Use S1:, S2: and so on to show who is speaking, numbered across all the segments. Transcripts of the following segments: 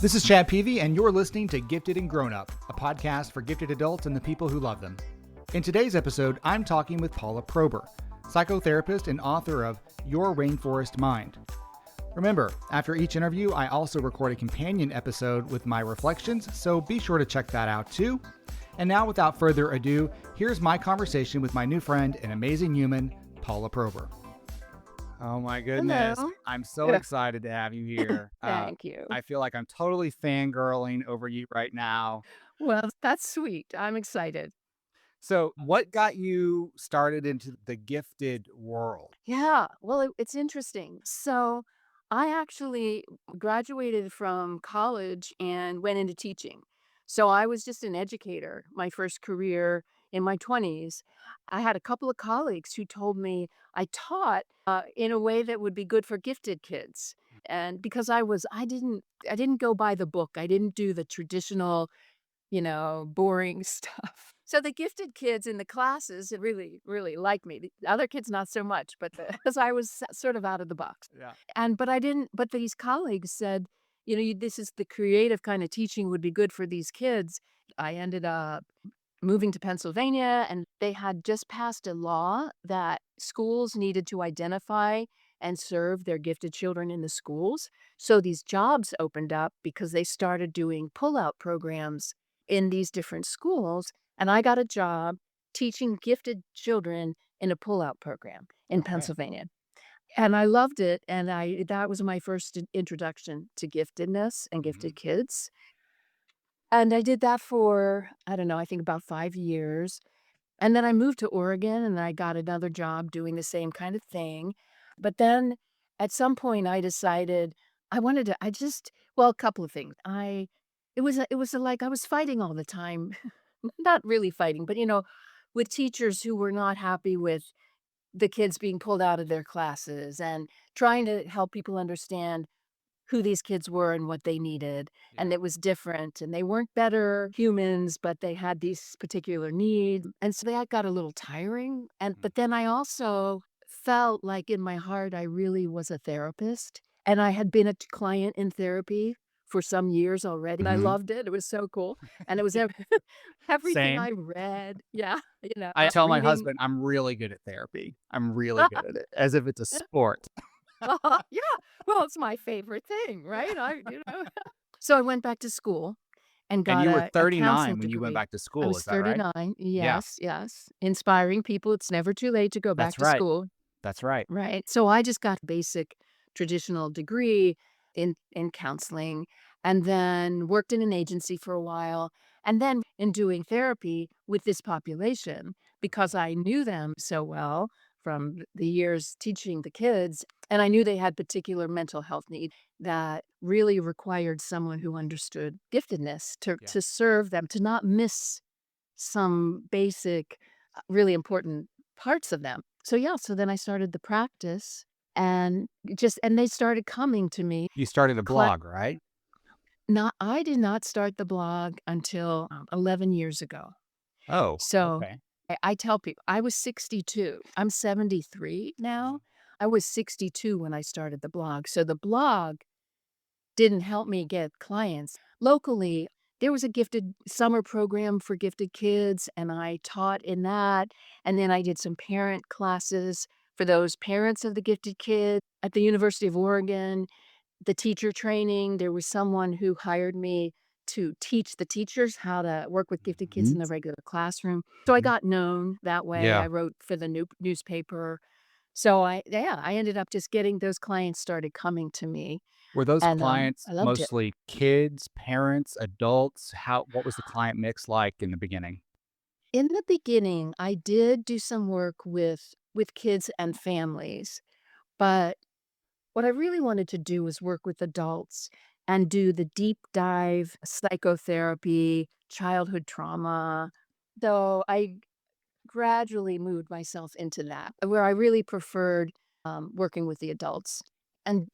S1: This is Chad Peavy, and you're listening to Gifted and Grown Up, a podcast for gifted adults and the people who love them. In today's episode, I'm talking with Paula Prober, psychotherapist and author of Your Rainforest Mind. Remember, after each interview, I also record a companion episode with my reflections, so be sure to check that out too. And now, without further ado, here's my conversation with my new friend and amazing human, Paula Prober. Oh my goodness.
S2: Hello.
S1: I'm so excited to have you here.
S2: Thank you.
S1: I feel like I'm totally fangirling over you right now.
S2: Well, that's sweet. I'm excited.
S1: So, what got you started into the gifted world?
S2: Yeah. Well, it's interesting. So, I actually graduated from college and went into teaching. So, I was just an educator, my first career in my 20s. I had a couple of colleagues who told me I taught in a way that would be good for gifted kids. And because I didn't go by the book. I didn't do the traditional boring stuff. So the gifted kids in the classes really, really liked me. The other kids not so much, but because I was sort of out of the box.
S1: Yeah.
S2: But I didn't. But these colleagues said, this is the creative kind of teaching would be good for these kids. I ended up moving to Pennsylvania, and they had just passed a law that schools needed to identify and serve their gifted children in the schools. So these jobs opened up because they started doing pull-out programs in these different schools. And I got a job teaching gifted children in a pull-out program in
S1: Okay.
S2: Pennsylvania. And I loved it. And that was my first introduction to giftedness and gifted kids. And I did that for, I don't know, I think about 5 years. And then I moved to Oregon and I got another job doing the same kind of thing. But then at some point I decided a couple of things. Like I was fighting all the time. Not really fighting, but with teachers who were not happy with the kids being pulled out of their classes and trying to help people understand who these kids were and what they needed. And
S1: Yeah.
S2: it was different and they weren't better humans, but they had these particular needs. And so that got a little tiring. But then I also felt like in my heart, I really was a therapist and I had been a client in therapy for some years already. And I
S1: Mhm.
S2: loved it. It was so cool. And it was everything
S1: Same.
S2: I read. Yeah.
S1: I tell my
S2: Reading.
S1: husband I'm really good at therapy. I'm really good at it, as if it's a sport.
S2: Yeah. Well, it's my favorite thing, right? So I went back to school and
S1: And
S2: got
S1: you were
S2: a counseling
S1: 39 when you went
S2: degree.
S1: back to
S2: I
S1: school,
S2: was
S1: is that right?
S2: 39.
S1: Yeah,
S2: Yes, yes. Inspiring people. It's never too late to go back
S1: that's
S2: to
S1: right.
S2: school,
S1: That's right.
S2: right? So I just got basic traditional degree in counseling and then worked in an agency for a while and then in doing therapy with this population because I knew them so well from the years teaching the kids and I knew they had particular mental health needs that really required someone who understood giftedness
S1: Yeah.
S2: to serve them, to not miss some basic, really important parts of them. So yeah, so then I started the practice and they started coming to me.
S1: You started a
S2: Cla
S1: blog, right?
S2: not I did not start the blog until 11 years ago.
S1: Oh,
S2: So
S1: okay.
S2: I tell people I was 62. I'm 73 now. I was 62 when I started the blog. So the blog didn't help me get clients. Locally, there was a gifted summer program for gifted kids, and I taught in that. And then I did some parent classes for those parents of the gifted kids at the University of Oregon. The teacher training, there was someone who hired me to teach the teachers how to work with gifted kids
S1: Mhm.
S2: in the regular classroom. So I got known that way.
S1: Yeah.
S2: I wrote for the newspaper. So I ended up just getting those clients started coming to me.
S1: Were those
S2: And,
S1: clients
S2: I loved it.
S1: mostly kids, parents, adults? What was the client mix like in the beginning?
S2: In the beginning, I did do some work with kids and families, but what I really wanted to do was work with adults and do the deep dive psychotherapy, childhood trauma. So I gradually moved myself into that, where I really preferred working with the adults and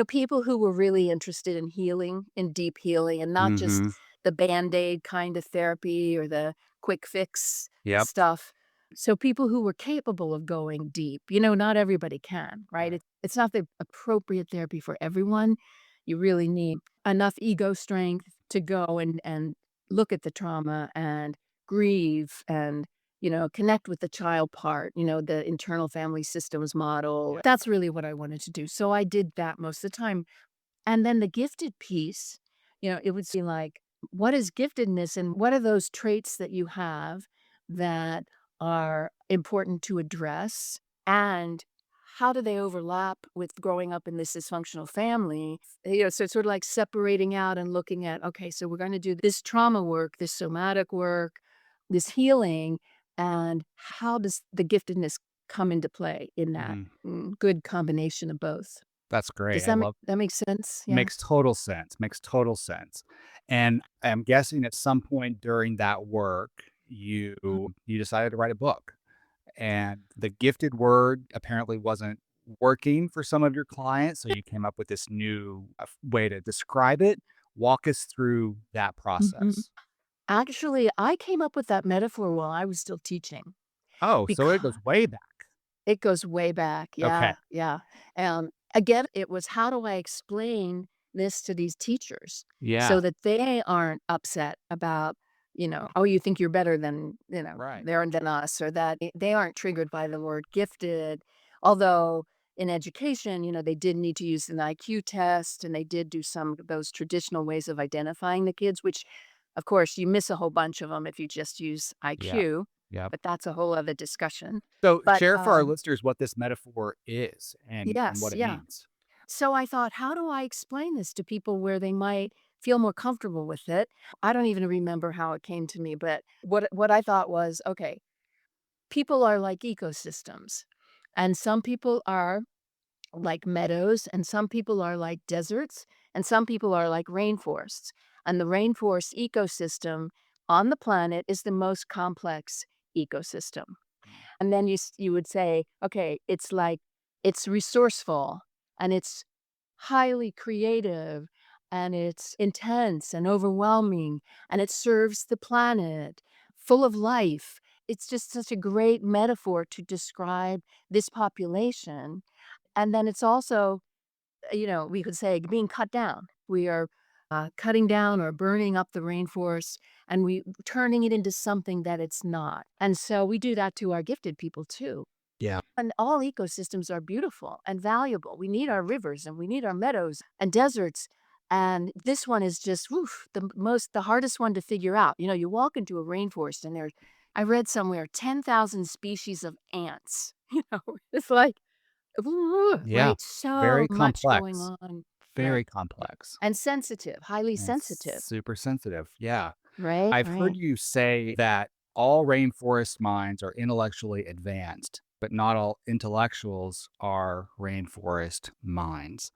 S2: people who were really interested in healing, in deep healing, and not just
S1: Mhm.
S2: the band-aid kind of therapy or the quick fix
S1: Yep.
S2: stuff. So people who were capable of going deep, not everybody can, right?
S1: Right.
S2: It's not the appropriate therapy for everyone. You really need enough ego strength to go and look at the trauma and grieve and, connect with the child part, the internal family systems model.
S1: Yeah.
S2: That's really what I wanted to do. So I did that most of the time. And then the gifted piece, it would seem like, what is giftedness and what are those traits that you have that are important to address? And how do they overlap with growing up in this dysfunctional family? So it's sort of like separating out and looking at, okay, so we're going to do this trauma work, this somatic work, this healing, and how does the giftedness come into play in that
S1: Mhm.
S2: good combination of both?
S1: That's great.
S2: Does
S1: I
S2: that make
S1: love
S2: that make sense? Yeah.
S1: Makes total sense, makes total sense. And I'm guessing at some point during that work, you decided to write a book, and the gifted word apparently wasn't working for some of your clients, so you came up with this new, way to describe it. Walk us through that
S2: Mhm.
S1: process.
S2: Actually, I came up with that metaphor while I was still teaching
S1: Oh, so it
S2: because
S1: goes way back.
S2: it goes way back.
S1: Okay.
S2: Yeah, yeah. Again, it was how do I explain this to these teachers so
S1: Yeah.
S2: that they aren't upset about, oh, you think you're better than,
S1: Right.
S2: than us, or that they aren't triggered by the word gifted. Although in education, they did need to use an IQ test and they did do some of those traditional ways of identifying the kids, which of course you miss a whole bunch of them if you just use
S1: Yeah.
S2: IQ,
S1: Yep.
S2: but that's a whole other discussion.
S1: So
S2: But
S1: share for our listeners what this metaphor is and
S2: yes,
S1: what it
S2: yeah.
S1: means.
S2: So I thought, how do I explain this to people where they might feel more comfortable with it? I don't even remember how it came to me, but what I thought was, okay, people are like ecosystems. And some people are like meadows, and some people are like deserts, and some people are like rainforests. And the rainforest ecosystem on the planet is the most complex ecosystem.
S1: Mm.
S2: And then you would say, okay, it's like it's resourceful and it's highly creative and it's intense and overwhelming and it serves the planet, full of life. It's just such a great metaphor to describe this population. And then it's also, we could say being cut down. We are cutting down or burning up the rainforest and we turning it into something that it's not. And so we do that to our gifted people too.
S1: Yeah.
S2: And all ecosystems are beautiful and valuable. We need our rivers and we need our meadows and deserts. And this one is just woof, the hardest one to figure out. You walk into a rainforest and I read somewhere 10,000 species of ants. It's like, ooh,
S1: Yeah.
S2: right? So
S1: Very
S2: much going
S1: complex.
S2: on.
S1: Very
S2: Right.
S1: complex.
S2: And sensitive, highly
S1: And
S2: sensitive.
S1: super sensitive. Yeah.
S2: Right,
S1: I've heard
S2: right.
S1: you say that all rainforest minds are intellectually advanced, but not all intellectuals are rainforest minds.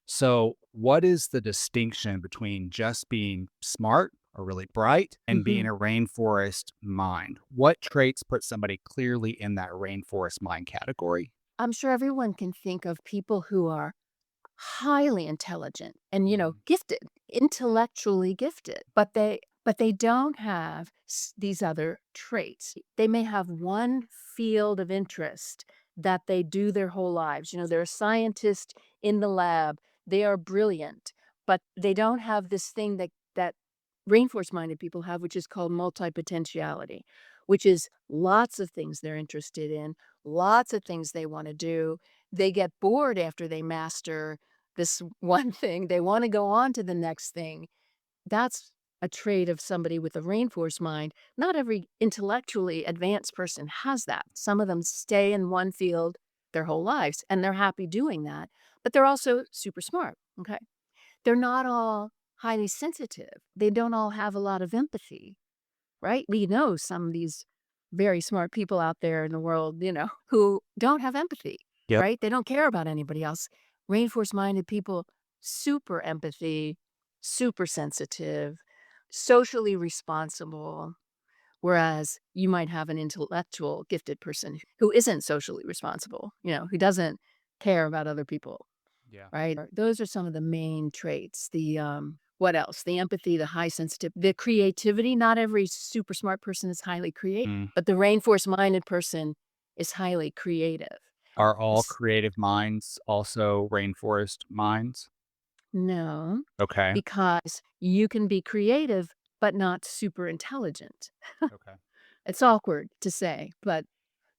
S1: So, what is the distinction between just being smart or really bright and being
S2: Mhm.
S1: a rainforest mind? What traits put somebody clearly in that rainforest mind category?
S2: I'm sure everyone can think of people who are highly intelligent and,
S1: Mhm.
S2: gifted, intellectually gifted, but they don't have these other traits. They may have one field of interest that they do their whole lives. They're a scientist in the lab. They are brilliant, but they don't have this thing that rainforest minded people have, which is called multipotentiality, which is lots of things they're interested in, lots of things they want to do. They get bored after they master this one thing. They want to go on to the next thing. That's a trait of somebody with a rainforest mind. Not every intellectually advanced person has that. Some of them stay in one field their whole lives and they're happy doing that, but they're also super smart. Okay. They're not all highly sensitive. They don't all have a lot of empathy, right? We know some of these very smart people out there in the world, who don't have empathy,
S1: Yep.
S2: right? They don't care about anybody else. Rainforest minded people, super empathy, super sensitive, socially responsible. Whereas you might have an intellectual gifted person who isn't socially responsible, who doesn't care about other people.
S1: Yeah.
S2: Right? Those are some of the main traits. What else? The empathy, the high sensitive, the creativity. Not every super smart person is highly creative,
S1: Mm.
S2: but the rainforest minded person is highly creative.
S1: Are all
S2: S-
S1: creative minds also rainforest minds?
S2: No,
S1: Okay.
S2: because you can be creative, but not super intelligent.
S1: Okay.
S2: It's awkward to say, but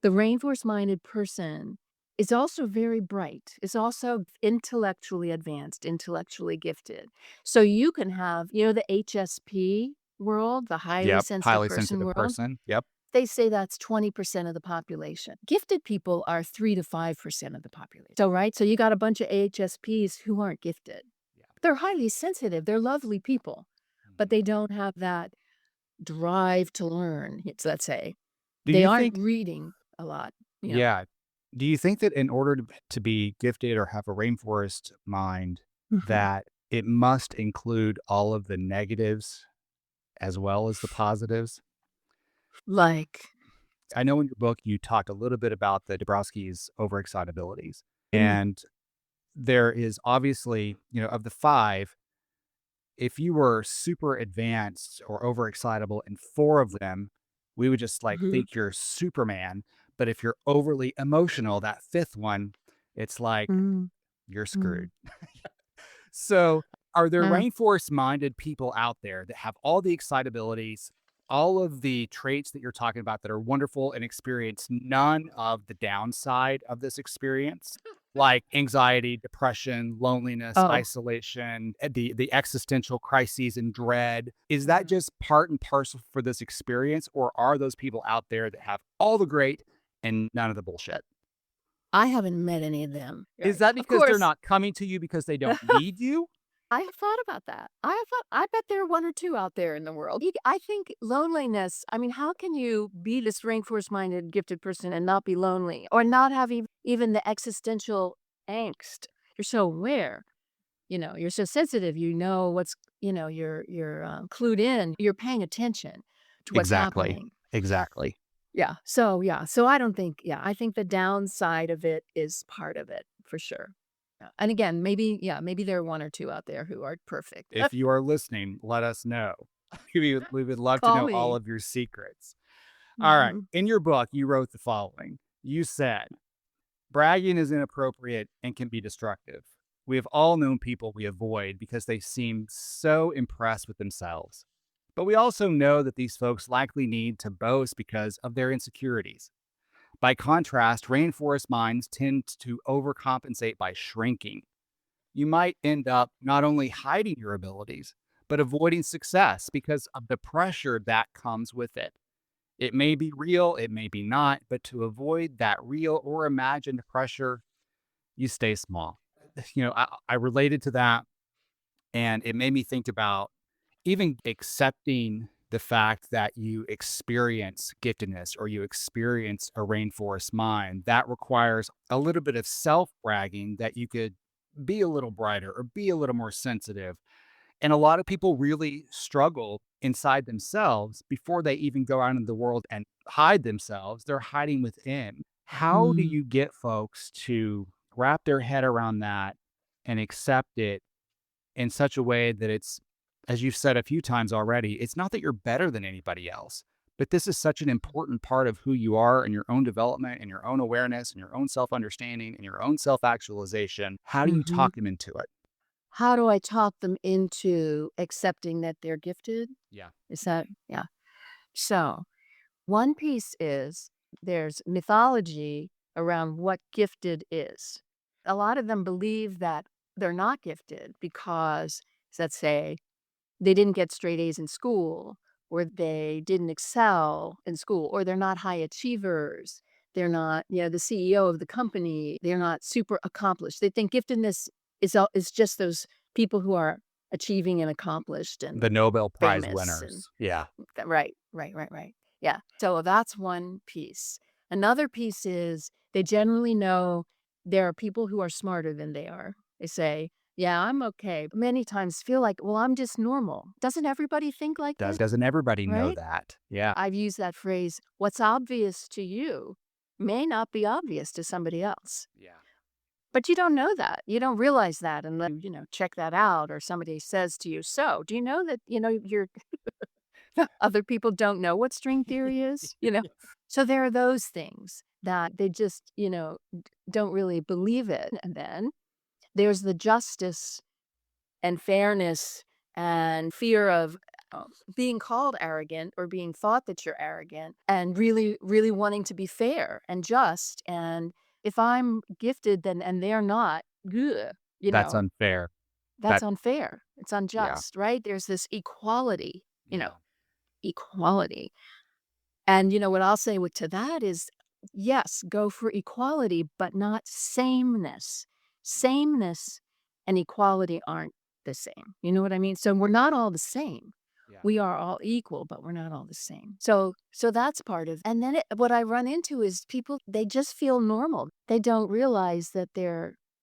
S2: the rainforest-minded person is also very bright, is also intellectually advanced, intellectually gifted. So you can have, the HSP world, the highly
S1: Yep.
S2: sensitive
S1: Highly
S2: person
S1: sensitive
S2: world,
S1: person. Yep.
S2: they say that's 20% of the population. Gifted people are 3 to 5% of the population. So, right? So you got a bunch of AHSPs who aren't gifted.
S1: Yeah.
S2: They're highly sensitive, they're lovely people, but
S1: Mhm.
S2: they don't have that drive to learn, let's say.
S1: Do
S2: They
S1: you
S2: aren't
S1: think,
S2: reading a lot, you know?
S1: yeah, do you think that in order to be gifted or have a rainforest mind,
S2: Mhm.
S1: that it must include all of the negatives as well as the positives?
S2: Like
S1: I know in your book you talked a little bit about the Dabrowski's overexcitabilities.
S2: mm,
S1: And there is obviously, of the five, if you were super advanced or overexcitable in four of them, we would just like
S2: mhm,
S1: think you're Superman. But if you're overly emotional, that fifth one, it's like
S2: mm,
S1: you're
S2: mm,
S1: screwed. So, are there
S2: yeah,
S1: rainforest minded people out there that have all the excitabilities, all of the traits that you're talking about that are wonderful and experience none of the downside of this experience? Like anxiety, depression, loneliness,
S2: oh,
S1: isolation, the existential crises and dread. Is that
S2: mm.
S1: just part and parcel for this experience, or are those people out there that have all the great and none of the bullshit?
S2: I haven't met any of them.
S1: Is
S2: Right.
S1: that
S2: Of
S1: because they're
S2: course,
S1: not coming to you because they don't need you?
S2: I have thought about that. I bet there are 1 or 2 out there in the world. I think loneliness, I mean, how can you be this rainforest-minded, gifted person and not be lonely or not have even the existential angst? You're so aware, you're so sensitive, you're clued in, you're paying attention to what's
S1: Exactly.
S2: happening.
S1: Exactly.
S2: So I don't think I think the downside of it is part of it for sure. Yeah, and again, maybe there are 1 or 2 out there who are perfect.
S1: If you are listening, let us know. We would love to
S2: Call
S1: know all
S2: me.
S1: of your secrets. All right.
S2: Mhm.
S1: In your book, you wrote the following. You said, bragging is inappropriate and can be destructive. We have all known people we avoid because they seem so impressed with themselves. But we also know that these folks likely need to boast because of their insecurities. By contrast, rainforest minds tend to overcompensate by shrinking. You might end up not only hiding your abilities, but avoiding success because of the pressure that comes with it. It may be real, it may be not, but to avoid that real or imagined pressure, you stay small. I related to that, and it made me think about even accepting the fact that you experience giftedness or you experience a rainforest mind. That requires a little bit of self bragging that you could be a little brighter or be a little more sensitive. And a lot of people really struggle inside themselves before they even go out into the world and hide themselves. They're hiding within. How do
S2: Mm,
S1: you get folks to wrap their head around that and accept it in such a way that it's, as you've said a few times already, it's not that you're better than anybody else, but this is such an important part of who you are and your own development and your own awareness and your own self understanding and your own self actualization. How do you
S2: mhm.
S1: talk them into it?
S2: How do I talk them into accepting that they're gifted?
S1: Yeah.
S2: Is that yeah. So, one piece is there's mythology around what gifted is. A lot of them believe that they're not gifted because, let's say, they didn't get straight A's in school, or they didn't excel in school, or they're not high achievers. They're not, the CEO of the company. They're not super accomplished. They think giftedness is just those people who are achieving and accomplished
S1: The
S2: and
S1: Nobel Prize
S2: famous and
S1: winners. Yeah.
S2: right, right, right, right. Yeah. So that's one piece. Another piece is they generally know there are people who are smarter than they are. They say, yeah, I'm okay. Many times feel like, well, I'm just normal. Doesn't everybody think like this?
S1: Doesn't everybody know
S2: Right?
S1: that? Yeah.
S2: I've used that phrase, what's obvious to you may not be obvious to somebody else.
S1: Yeah.
S2: But you don't know that. You don't realize that unless check that out or somebody says to you, so do you know that, you're other people don't know what string theory is, So there are those things that they just, don't really believe it. And then there's the justice and fairness and fear of being called arrogant or being thought that you're arrogant and really, really wanting to be fair and just. And if I'm gifted then and they're not, ugh, you
S1: That's
S2: know,
S1: unfair.
S2: that's
S1: That
S2: unfair. It's
S1: yeah.
S2: unjust, right? There's this equality,
S1: Yeah.
S2: equality. And what I'll say with to that is, yes, go for equality, but not sameness. Sameness and equality aren't the same. You know what I mean? So we're not all the same.
S1: Yeah.
S2: We are all equal, but we're not all the same. So that's part of. And then what I run into is people they just feel normal. They don't realize that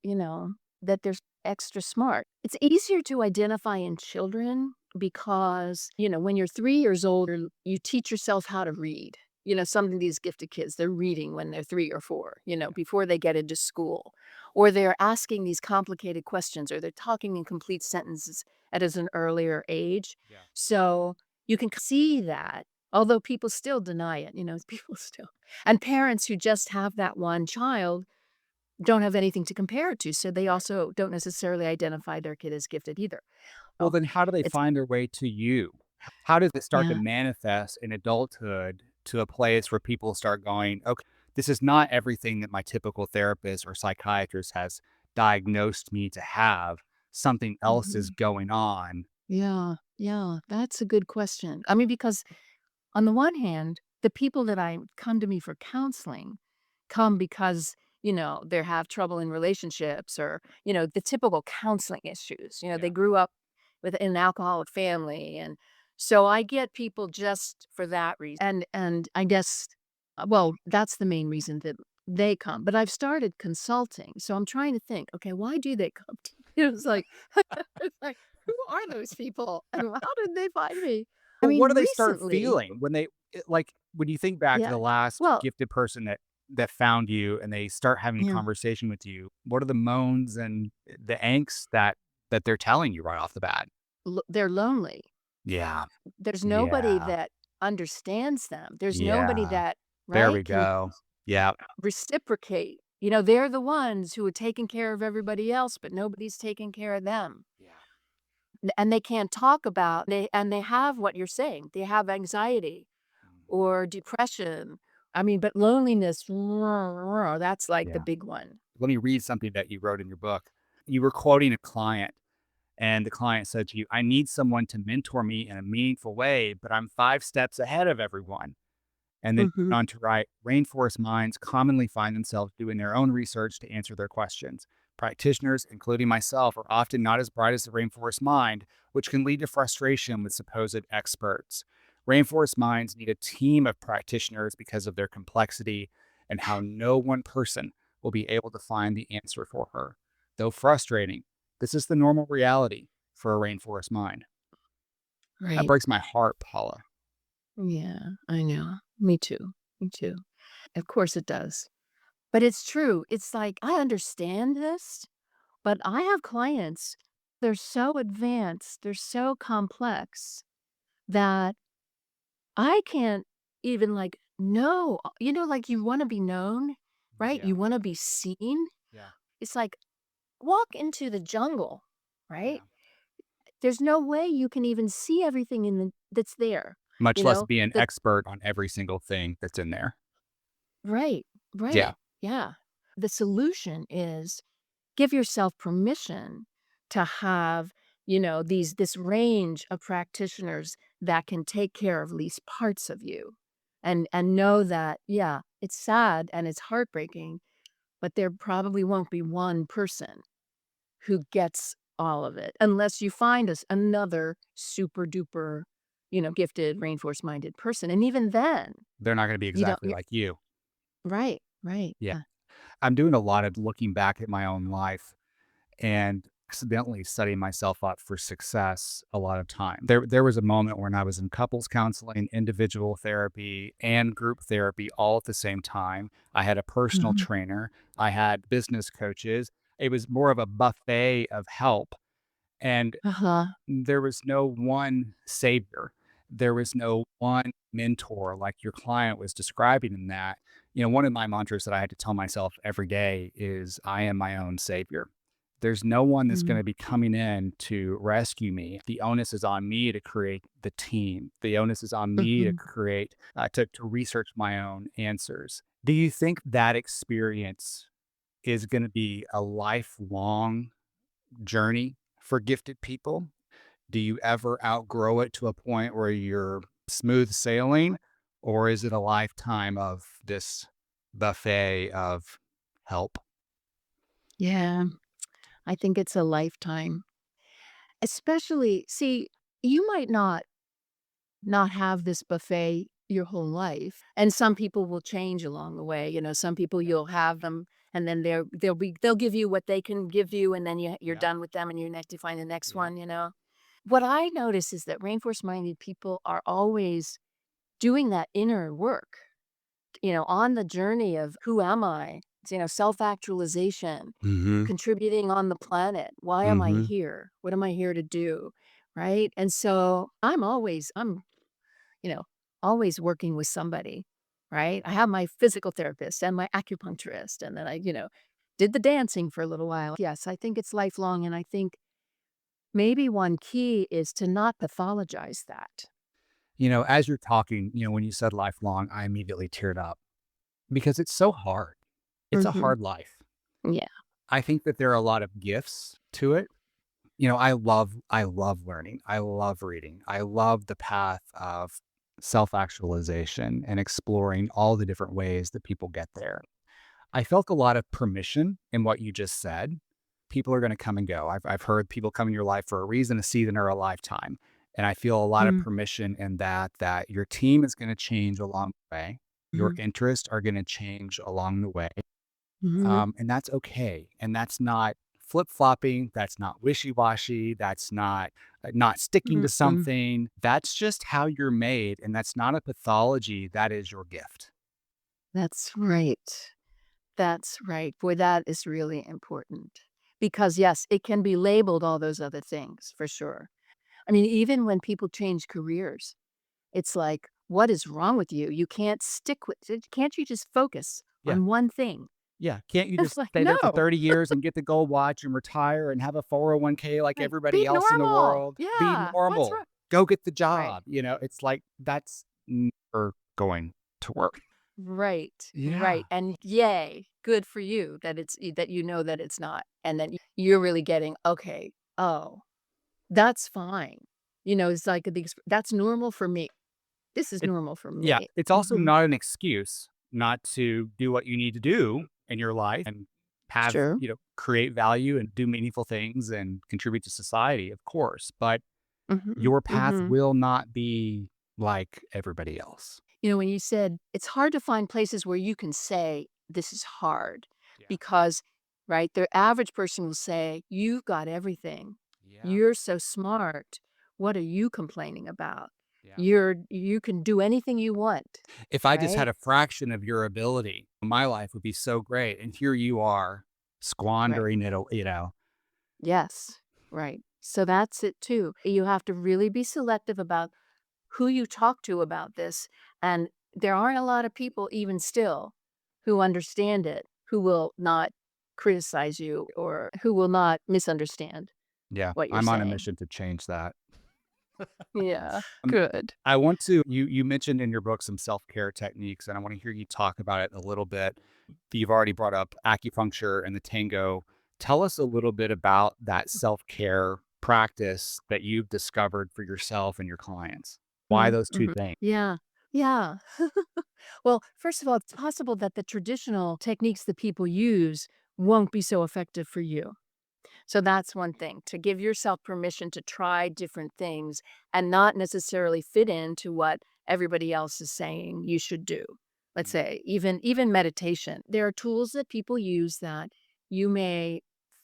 S2: you know, they're extra smart. It's easier to identify in children because, when you're 3 years old, you teach yourself how to read. Some of these gifted kids, they're reading when they're 3 or 4,
S1: Yeah.
S2: before they get into school, or they're asking these complicated questions, or they're talking in complete sentences at as an earlier age.
S1: Yeah.
S2: So you can see that, although people still deny it, people still. And parents who just have that one child don't have anything to compare it to. So they
S1: Right.
S2: also don't necessarily identify their kid as gifted either.
S1: Well,
S2: Oh,
S1: then how do they
S2: it's,
S1: find their way to you? How does it start to
S2: yeah.
S1: manifest in adulthood to a place where people start going, okay, this is not everything that my typical therapist or psychiatrist has diagnosed me to have. Something else is
S2: Mhm.
S1: going on.
S2: Yeah, yeah, that's a good question. I mean, because on the one hand, the people that I come to me for counseling come because, they have trouble in relationships or, the typical counseling issues. They
S1: Yeah.
S2: grew up with an alcoholic family. And so I get people just for that reason. And I guess, well, that's the main reason that they come. But I've started consulting. So I'm trying to think, okay, why do they come to me? It's like, it's like, who are those people? And how did they find me? I
S1: Well,
S2: mean,
S1: what do they start
S2: recently,
S1: feeling when like, when you think back to
S2: yeah.
S1: the last
S2: Well,
S1: gifted person that found you and they start having a
S2: yeah,
S1: conversation with you, what are the moans and the angst that they're telling you right off the bat?
S2: they're lonely.
S1: Yeah.
S2: There's nobody
S1: Yeah.
S2: that understands them. There's nobody
S1: Yeah.
S2: that,
S1: There
S2: right,
S1: we
S2: can
S1: go. Yeah.
S2: reciprocate. They're the ones who are taking care of everybody else, but nobody's taking care of them.
S1: Yeah.
S2: And they can't talk about they have what you're saying. They have anxiety
S1: Mhm.
S2: or depression. I mean, but loneliness, that's like the
S1: Yeah.
S2: big one.
S1: Let me read something that you wrote in your book. You were quoting a client, and the client said to you, I need someone to mentor me in a meaningful way, but I'm 5 steps ahead of everyone. And then
S2: Mhm.
S1: went on to write, rainforest minds commonly find themselves doing their own research to answer their questions. Practitioners, including myself, are often not as bright as the rainforest mind, which can lead to frustration with supposed experts. Rainforest minds need a team of practitioners because of their complexity and how no one person will be able to find the answer for her. Though frustrating, this is the normal reality for a rainforest mind. That
S2: Right.
S1: breaks my heart, Paula.
S2: Yeah, I know. Me too. Me too. Of course it does. But it's true. It's like, I understand this, but I have clients, they're so advanced, they're so complex that I can't even like know. Like you want to be known, right?
S1: Yeah,
S2: You want to be seen.
S1: yeah,
S2: It's like walk into the jungle, right?
S1: yeah.
S2: There's no way you can even see everything that's there.
S1: Much
S2: You
S1: less
S2: know,
S1: be an
S2: the
S1: expert on every single thing that's in there.
S2: right,
S1: Yeah,
S2: right. Yeah. The solution is give yourself permission to have, this range of practitioners that can take care of at least parts of you. And know that, yeah, it's sad and it's heartbreaking, but there probably won't be one person who gets all of it unless you find us another super duper, gifted, rainforest minded person. And even then,
S1: they're not gonna be
S2: you don't,
S1: exactly like you.
S2: right, right.
S1: Yeah.
S2: Yeah.
S1: I'm doing a lot of looking back at my own life and accidentally setting myself up for success a lot of time. There was a moment when I was in couples counseling, individual therapy, and group therapy all at the same time. I had a personal
S2: Mhm.
S1: trainer, I had business coaches. It was more of a buffet of help, and
S2: Uh-huh.
S1: there was no one savior. There was no one mentor like your client was describing in that. One of my mantras that I had to tell myself every day is I am my own savior. There's no one that's going
S2: Mm,
S1: to be coming in to rescue me. The onus is on me to create the team. The onus is on me to
S2: mhm.
S1: create, to research my own answers. Do you think that experience is going to be a lifelong journey for gifted people? Do you ever outgrow it to a point where you're smooth sailing, or is it a lifetime of this buffet of help?
S2: Yeah, I think it's a lifetime. Especially see, you might not have this buffet your whole life, and some people will change along the way, some people
S1: Yeah.
S2: you'll have them, and then they'll give you what they can give you, and then you're
S1: Yep.
S2: done with them, and you have to find the next
S1: Yep.
S2: one. What I notice is that rainforest-minded people are always doing that inner work, on the journey of, "Who am I?" Self-actualization,
S1: Mhm.
S2: contributing on the planet. Why am I
S1: Mhm.
S2: here? What am I here to do? Right? And so I'm you know, always working with somebody, right? I have my physical therapist and my acupuncturist, and then I did the dancing for a little while. Yes, I think it's lifelong, and I think maybe one key is to not pathologize that.
S1: As you're talking, when you said lifelong, I immediately teared up because it's so hard. It's a
S2: Mhm.
S1: hard life.
S2: Yeah.
S1: I think that there are a lot of gifts to it. I love learning. I love reading. I love the path of self-actualization and exploring all the different ways that people get there. I felt a lot of permission in what you just said. People are going to come and go. I've heard people come in your life for a reason, a season, or a lifetime. And I feel a lot of
S2: Mm,
S1: permission in that your team is going to change along the way. Your
S2: mhm,
S1: interests are going to change along the way.
S2: mhm,
S1: And that's okay. And that's not flip flopping. That's not wishy washy. That's not sticking to
S2: mm-mm.
S1: something. That's just how you're made. And that's not a pathology. That is your gift.
S2: That's right. That's right. Boy, that is really important. Because, yes, it can be labeled all those other things for sure. I mean, even when people change careers, it's like, "What is wrong with you? You can't stick with it. Can't you just focus
S1: Yeah.
S2: on one thing?"
S1: Yeah, can't you
S2: It's
S1: just
S2: like,
S1: stay there for
S2: "No."
S1: 30 years and get the gold watch and retire and have a 401k like
S2: Right.
S1: everybody
S2: Be
S1: else in the
S2: normal.
S1: world? Be
S2: Yeah. What's
S1: normal.
S2: wrong?
S1: Go get the
S2: Right.
S1: job. It's like that's never going to work.
S2: Right.
S1: Yeah.
S2: Right. And yay, good for you that that that it's not. And then you're really getting, okay, oh, that's fine. It's like that's normal for me. This is
S1: It
S2: normal for
S1: yeah,
S2: me.
S1: it's also
S2: Mhm.
S1: not an excuse not to do what you need to do in your life and
S2: Sure.
S1: create value and do meaningful things and contribute to society, of course, but
S2: Mhm.
S1: your path
S2: Mhm.
S1: will not be like everybody else.
S2: When you said it's hard to find places where you can say, "This is hard,"
S1: Yeah.
S2: because, right, the average person will say, "You've got everything.
S1: Yeah.
S2: You're so smart. What are you complaining about?
S1: Yeah.
S2: You can do anything you want."
S1: If I just had
S2: Right?
S1: a fraction of your ability, my life would be so great. And here you are
S2: Right.
S1: squandering it.
S2: Yes. Right. So that's it too. You have to really be selective about who you talk to about this, and there aren't a lot of people even still who understand it, who will not criticize you or who will not misunderstand
S1: Yeah,
S2: what you're
S1: I'm on a
S2: saying.
S1: mission to change that.
S2: Yeah,
S1: Um,
S2: good.
S1: I want to you mentioned in your book some self-care techniques, and I want to hear you talk about it a little bit. You've already brought up acupuncture and the Tango. Tell us a little bit about that self-care practice that you've discovered for yourself and your clients. Why
S2: Mhm,
S1: those two
S2: mhm.
S1: things?
S2: Yeah, yeah. Well, first of all, it's possible that the traditional techniques that people use won't be so effective for you. So that's one thing, to give yourself permission to try different things and not necessarily fit into what everybody else is saying you should do. Let's
S1: Mm,
S2: say even meditation. There are tools that people use that you may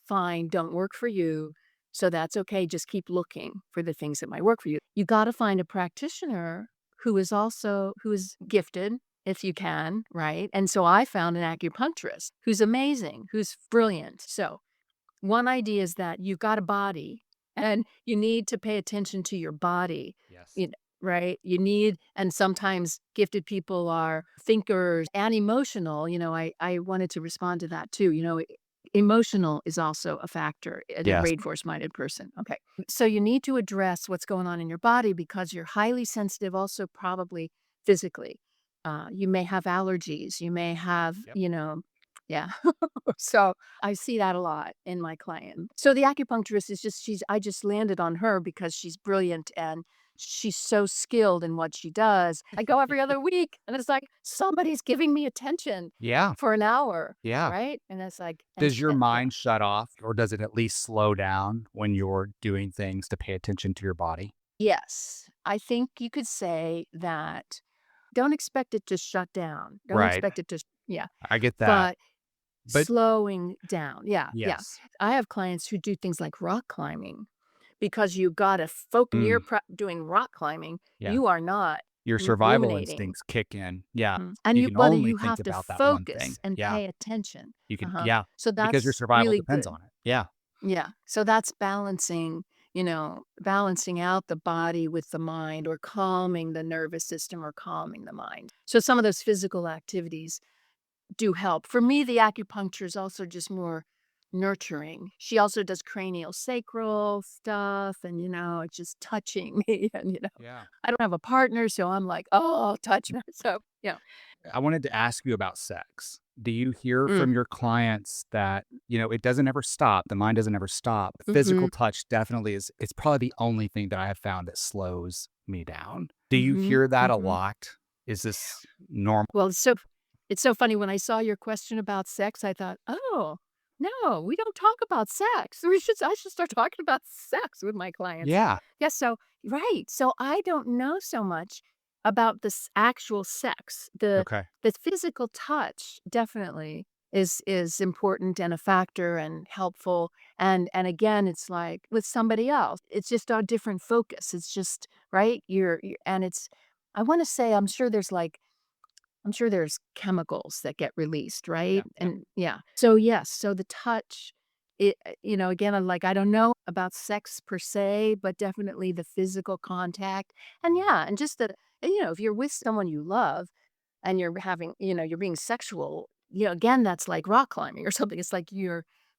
S2: find don't work for you. So that's okay. Just keep looking for the things that might work for you. You got to find a practitioner who is gifted if you can, right? And so
S1: yeah.
S2: I found an acupuncturist who's amazing, who's brilliant. So one idea is that you've got a body and you need to pay attention to your body,
S1: Yes.
S2: you kn right? And sometimes gifted people are thinkers and emotional, I wanted to respond to that too, Emotional is also a factor in a
S1: Yes.
S2: rainforest-minded person. Okay. So you need to address what's going on in your body because you're highly sensitive also probably physically. You may have allergies, you may have,
S1: Yep.
S2: yeah. So I see that a lot in my client. So the acupuncturist is just I just landed on her because she's brilliant and she's so skilled in what she does. I go every other week and it's like somebody's giving me attention
S1: Yeah.
S2: for an hour,
S1: Yeah.
S2: right? And it's like,
S1: Does your
S2: yeah.
S1: mind shut off or does it at least slow down when you're doing things to pay attention to your body?
S2: Yes, I think you could say that. Don't expect it to shut down. Don't
S1: Right.
S2: expect it to, yeah,
S1: I get that.
S2: but
S1: But
S2: slowing down. Yeah, yeah.
S1: yes.
S2: I have clients who do things like rock climbing because you got to focus. When you're
S1: Mm,
S2: doing rock climbing,
S1: yeah.
S2: you are not
S1: Your survival
S2: ruminating.
S1: instincts kick in. Yeah.
S2: And
S1: You
S2: you,
S1: can
S2: but
S1: only
S2: you
S1: think
S2: have to
S1: about that one thing.
S2: focus and
S1: Yeah.
S2: pay attention.
S1: You could,
S2: Uh-huh.
S1: yeah.
S2: So
S1: Because your
S2: that's
S1: survival
S2: really
S1: depends
S2: good.
S1: on it. Yeah.
S2: Yeah. So that's balancing, balancing out the body with the mind or calming the nervous system or calming the mind. So some of those physical activities do help. For me, the acupuncture is also just more nurturing. She also does cranial sacral stuff and, it's just touching me. And,
S1: Yeah.
S2: I don't have a partner. So I'm like, oh, touch me. So, yeah.
S1: I wanted to ask you about sex. Do you hear
S2: Mm,
S1: from your clients that, it doesn't ever stop, the mind doesn't ever stop? Physical
S2: mm-hmm,
S1: touch definitely is it's probably the only thing that I have found that slows me down. Do you
S2: mm-hmm,
S1: hear that a
S2: mm-hmm.
S1: lot? Is this normal?
S2: Well, it's so funny when I saw your question about sex, I thought, "Oh, no, we don't talk about sex. I should start talking about sex with my clients."
S1: Yeah.
S2: Yes, so right. So I don't know so much about this actual sex.
S1: Okay.
S2: The physical touch definitely is important and a factor and helpful. And again, it's like with somebody else. It's just a different focus. It's just, right? You're and it's I want to say I'm sure there's chemicals that get released, right?
S1: Yeah. Yep.
S2: And yeah. So yes, so the touch, again, I'm like, I don't know about sex per se, but definitely the physical contact. And
S1: Mhm.
S2: yeah, and just that, if you're with someone you love and you're having, you're being sexual, again, that's like rock climbing or something. It's like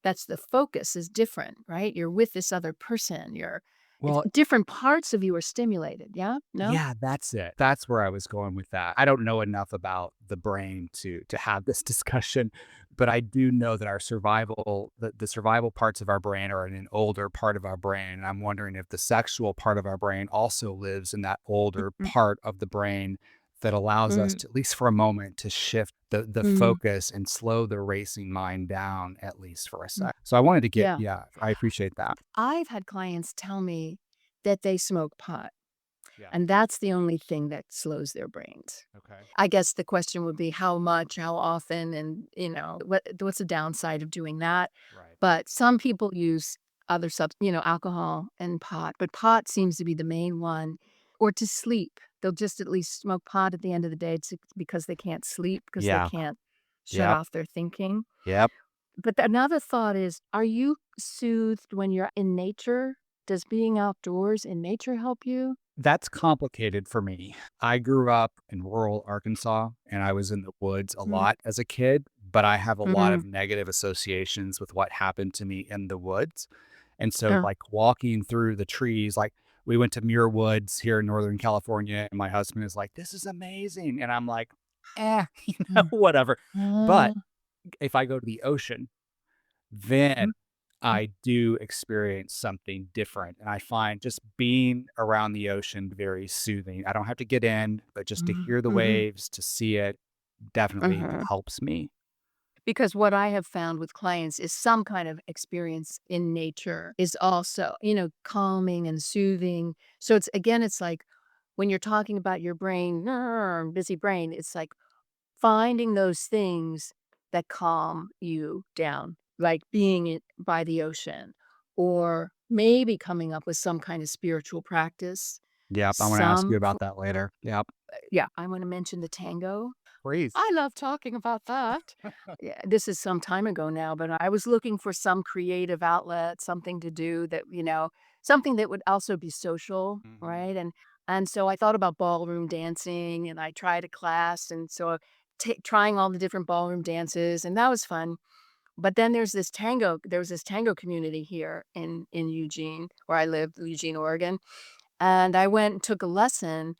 S2: that's the focus is different, right? You're with this other person. It's
S1: Well,
S2: different parts of you are stimulated. Yeah. No?
S1: yeah, that's it. That's where I was going with that. I don't know enough about the brain to have this discussion, but I do know that our survival, the survival parts of our brain are in an older part of our brain. And I'm wondering if the sexual part of our brain also lives in that older
S2: Mm,
S1: part of the brain that allows us
S2: mm,
S1: to, at least for a moment, to shift the
S2: mm,
S1: focus and slow the racing mind down, at least for a
S2: mm.
S1: sec. So I wanted to get,
S2: Yeah.
S1: yeah, I appreciate that.
S2: I've had clients tell me that they smoke pot,
S1: Yeah.
S2: and that's the only thing that slows their brains.
S1: Okay.
S2: I guess the question would be how much, how often, and, what's the downside of doing that?
S1: Right.
S2: But some people use other alcohol and pot, but pot seems to be the main one. Or to sleep. They'll just at least smoke pot at the end of the day because they can't sleep, because they
S1: Yeah.
S2: can't shut
S1: Yep.
S2: off their thinking.
S1: Yep.
S2: But another thought is, are you soothed when you're in nature? Does being outdoors in nature help you?
S1: That's complicated for me. I grew up in rural Arkansas and I was in the woods a
S2: Mm,
S1: lot as a kid, but I have a lot
S2: mhm,
S1: of negative associations with what happened to me in the woods. And so,
S2: uh,
S1: like walking through the trees, like we went to Muir Woods here in Northern California, and my husband is like, "This is amazing." And I'm like,
S2: mm,
S1: whatever.
S2: uh,
S1: But if I go to the ocean, then
S2: mm, mm,
S1: I do experience something different, and I find just being around the ocean very soothing. I don't have to get in, but just to
S2: mhm,
S1: hear the
S2: mhm,
S1: waves, to see it definitely
S2: mhm.
S1: helps me.
S2: Because what I have found with clients is some kind of experience in nature is also, calming and soothing. So it's like when you're talking about your brain, busy brain, it's like finding those things that calm you down, like being by the ocean, or maybe coming up with some kind of spiritual practice.
S1: Yep, I wanna ask you
S2: Some,
S1: about that later. Yep.
S2: yeah, I want to mention the tango.
S1: Please.
S2: I love talking about that. Yeah, this is some time ago now, but I was looking for some creative outlet, something to do that, something that would also be social,
S1: Mhm.
S2: right? And so I thought about ballroom dancing, and I tried a class, and so trying all the different ballroom dances, and that was fun. But then there was this tango community here in Eugene, where I live, Eugene, Oregon. And I went and took a lesson,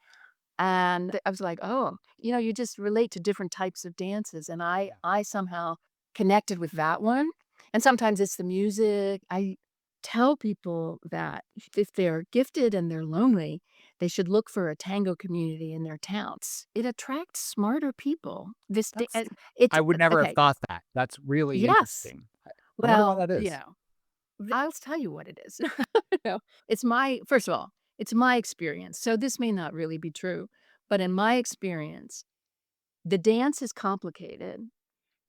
S2: and I was like, "Oh, you just relate to different types of dances." And
S1: Yeah.
S2: I somehow connected with that one. And sometimes it's the music. I tell people that if they're gifted and they're lonely, they should look for a tango community in their towns. It attracts smarter people.
S1: That's
S2: It's
S1: I would never have
S2: okay.
S1: thought that. That's really
S2: Yes.
S1: interesting. I wonder why
S2: Well,
S1: that is.
S2: I'll tell you what it is. It's my first of all, it's my experience. So this may not really be true, but in my experience, the dance is complicated.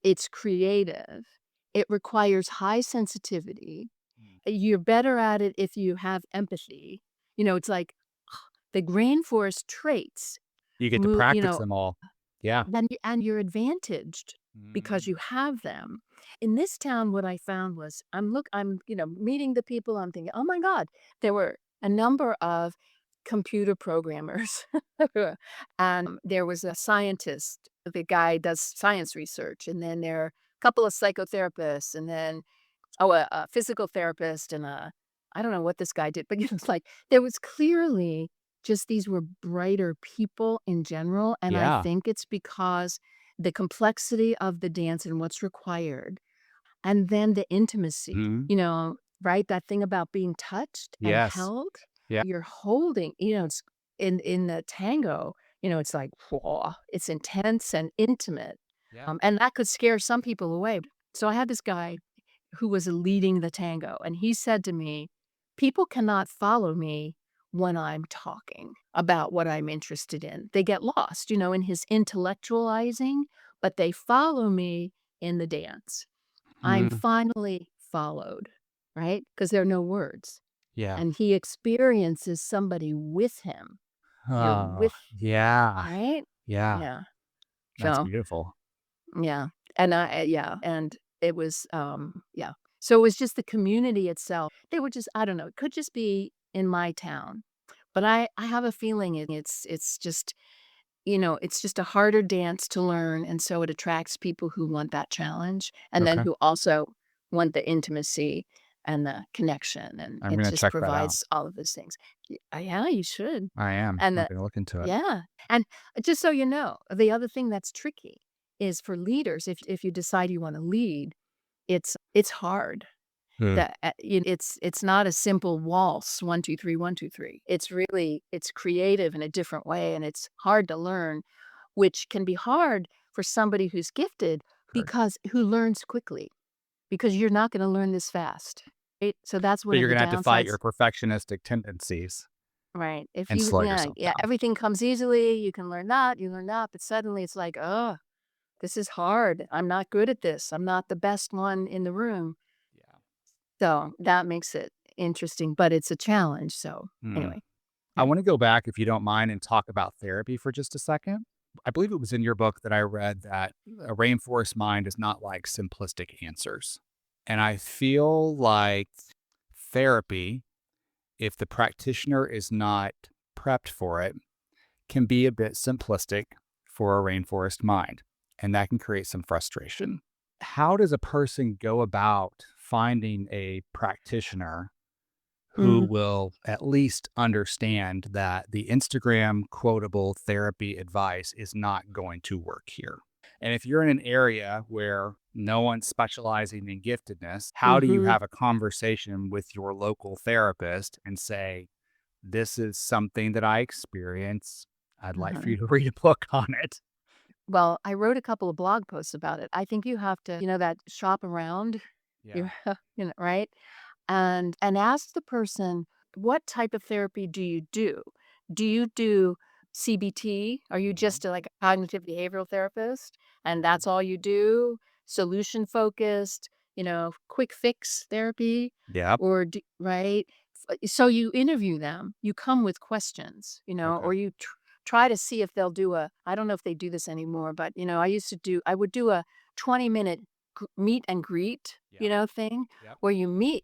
S2: It's creative. It requires high sensitivity.
S1: Mm.
S2: You're better at it if you have empathy. It's like the rainforest traits
S1: You get to
S2: move,
S1: practice them all. Yeah.
S2: and you're advantaged because
S1: Mm.
S2: you have them. In this town, what I found was I'm meeting the people. I'm thinking, oh my God, there were a number of computer programmers, and there was a scientist. The guy does science research, and then there are a couple of psychotherapists, and then a physical therapist, and I don't know what this guy did, but it's like there was clearly just these were brighter people in general, and I
S1: Yeah.
S2: think it's because the complexity of the dance and what's required, and then the intimacy,
S1: Mhm.
S2: right? That thing about being touched and
S1: Yes.
S2: held.
S1: Yeah.
S2: You're holding, it's in the tango, it's like, whoa, it's intense and intimate,
S1: Yeah.
S2: and that could scare some people away. So I had this guy who was leading the tango, and he said to me, "People cannot follow me when I'm talking about what I'm interested in. They get lost, in his intellectualizing, but they follow me in the dance. I'm
S1: Mm.
S2: finally followed, right? Because there are no words,
S1: Yeah.
S2: and he experiences somebody with him. You're
S1: Oh,
S2: with
S1: yeah.
S2: right?
S1: Yeah.
S2: Yeah.
S1: That's
S2: So,
S1: beautiful.
S2: yeah, and yeah, and it was, yeah. So it was just the community itself. They were just I don't know, it could just be in my town, but I have a feeling it's just, it's just a harder dance to learn, and so it attracts people who want that challenge, and then
S1: Okay.
S2: who also want the intimacy and the connection, and
S1: I'm
S2: it
S1: gonna
S2: just
S1: check that out.
S2: provides all of those things. Yeah, you should.
S1: I am.
S2: And
S1: I'm
S2: the
S1: gonna look into it.
S2: yeah, and just so you know, the other thing that's tricky is for leaders, if you decide you wanna lead, it's hard.
S1: Mm.
S2: It's not a simple waltz, 1, 2, 3, 1, 2, 3. It's creative in a different way, and it's hard to learn, which can be hard for somebody who's gifted
S1: Heard.
S2: because who learns quickly, because you're not gonna learn this fast, right? So that's
S1: So
S2: one of
S1: you're
S2: the
S1: gonna have to fight
S2: downsides.
S1: your perfectionistic tendencies
S2: Right. If
S1: and
S2: you
S1: slow
S2: yeah,
S1: yourself
S2: yeah,
S1: down.
S2: everything comes easily, you learn that, but suddenly it's like, "Oh, this is hard. I'm not good at this. I'm not the best one in the room."
S1: Yeah.
S2: So, that makes it interesting, but it's a challenge, so,
S1: Mm.
S2: anyway.
S1: I
S2: Yeah.
S1: wanna go back, if you don't mind, and talk about therapy for just a second. I believe it was in your book that I read that a rainforest mind is not like simplistic answers. And I feel like therapy, if the practitioner is not prepped for it, can be a bit simplistic for a rainforest mind, and that can create some frustration. How does a person go about finding a practitioner who
S2: Mhm,
S1: will at least understand that the Instagram quotable therapy advice is not going to work here? And if you're in an area where no one's specializing in giftedness, how do you
S2: mhm,
S1: have a conversation with your local therapist and say, this is something that I experience. I'd like for
S2: uh-huh.
S1: you to read a book on it.
S2: Well, I wrote a couple of blog posts about it. I think you have to, that shop around, you
S1: Yeah.
S2: right? And ask the person, "What type of therapy do you do? Do you do CBT? Are you
S1: Mhm.
S2: just like a cognitive behavioral therapist and
S1: Mhm.
S2: that's all you do? Solution focused, quick fix therapy?"
S1: Yep.
S2: Or right? So you interview them. You come with questions,
S1: Okay.
S2: or you try to see if they'll do I don't know if they do this anymore, but I would do a 20-minute meet and greet,
S1: Yep.
S2: thing
S1: Yep.
S2: where you meet.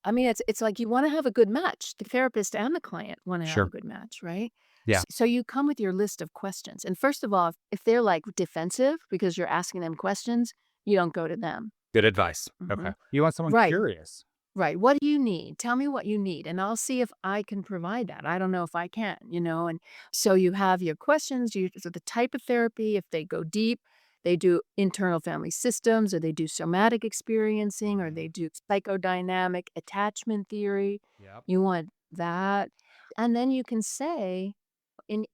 S2: I mean, it's like you wanna have a good match. The therapist and the client wanna have a
S1: Sure.
S2: good match, right?
S1: Yeah.
S2: So you come with your list of questions, and first of all, if they're, like, defensive because you're asking them questions, you don't go to them.
S1: Good advice. Okay.
S2: Mhm.
S1: You want someone
S2: Right.
S1: curious.
S2: Right. What do you need? Tell me what you need, and I'll see if I can provide that. I don't know if I can, and so you have your questions, so the type of therapy, if they go deep, they do internal family systems, or they do somatic experiencing, or they
S1: Mhm.
S2: do psychodynamic attachment theory.
S1: Yep.
S2: You want that. And then you can say, in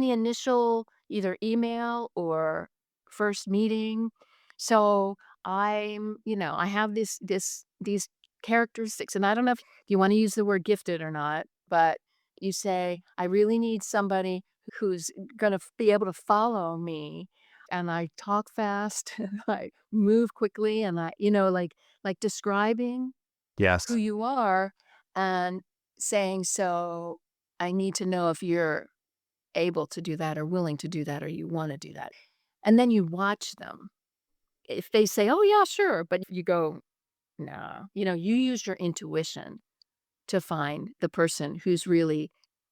S2: the initial either email or first meeting. So I have these characteristics, and I don't know if you want to use the word gifted or not, but you say, I really need somebody who's going to be able to follow me. And I talk fast, and I move quickly, and like describing who
S1: Yes.
S2: you are and saying, so I need to know if you're able to do that or willing to do that or you wanna do that. And then you watch them. If they say, "Oh, yeah, sure," but you go, "No." You use your intuition to find the person who's really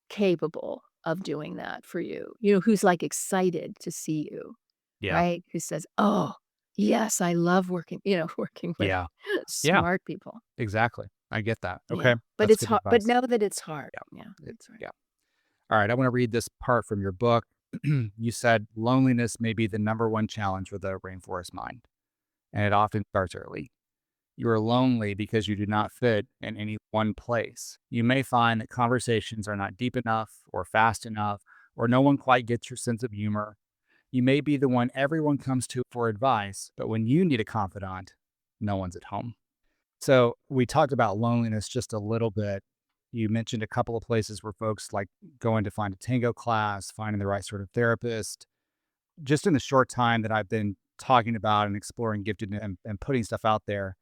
S2: capable of doing that for you, who's, like, excited to see you,
S1: Yeah.
S2: right? Who says, "Oh, yes, I love working," working with
S1: Yeah. Yeah.
S2: smart people.
S1: Exactly. I get that.
S2: Yeah.
S1: Okay.
S2: But
S1: That's
S2: it's
S1: good
S2: hard. But
S1: advice.
S2: know that it's hard. Yeah,
S1: Yeah.
S2: that's right.
S1: Yeah. All right. I want to read this part from your book. You said loneliness may be the number one challenge for the rainforest mind, and it often starts early. You are lonely because you do not fit in any one place. You may find that conversations are not deep enough or fast enough, or no one quite gets your sense of humor. You may be the one everyone comes to for advice, but when you need a confidant, no one's at home. So we talked about loneliness just a little bit. You mentioned a couple of places where folks like going to find a tango class, finding the right sort of therapist. Just in the short time that I've been talking about and exploring gifted and putting stuff out there,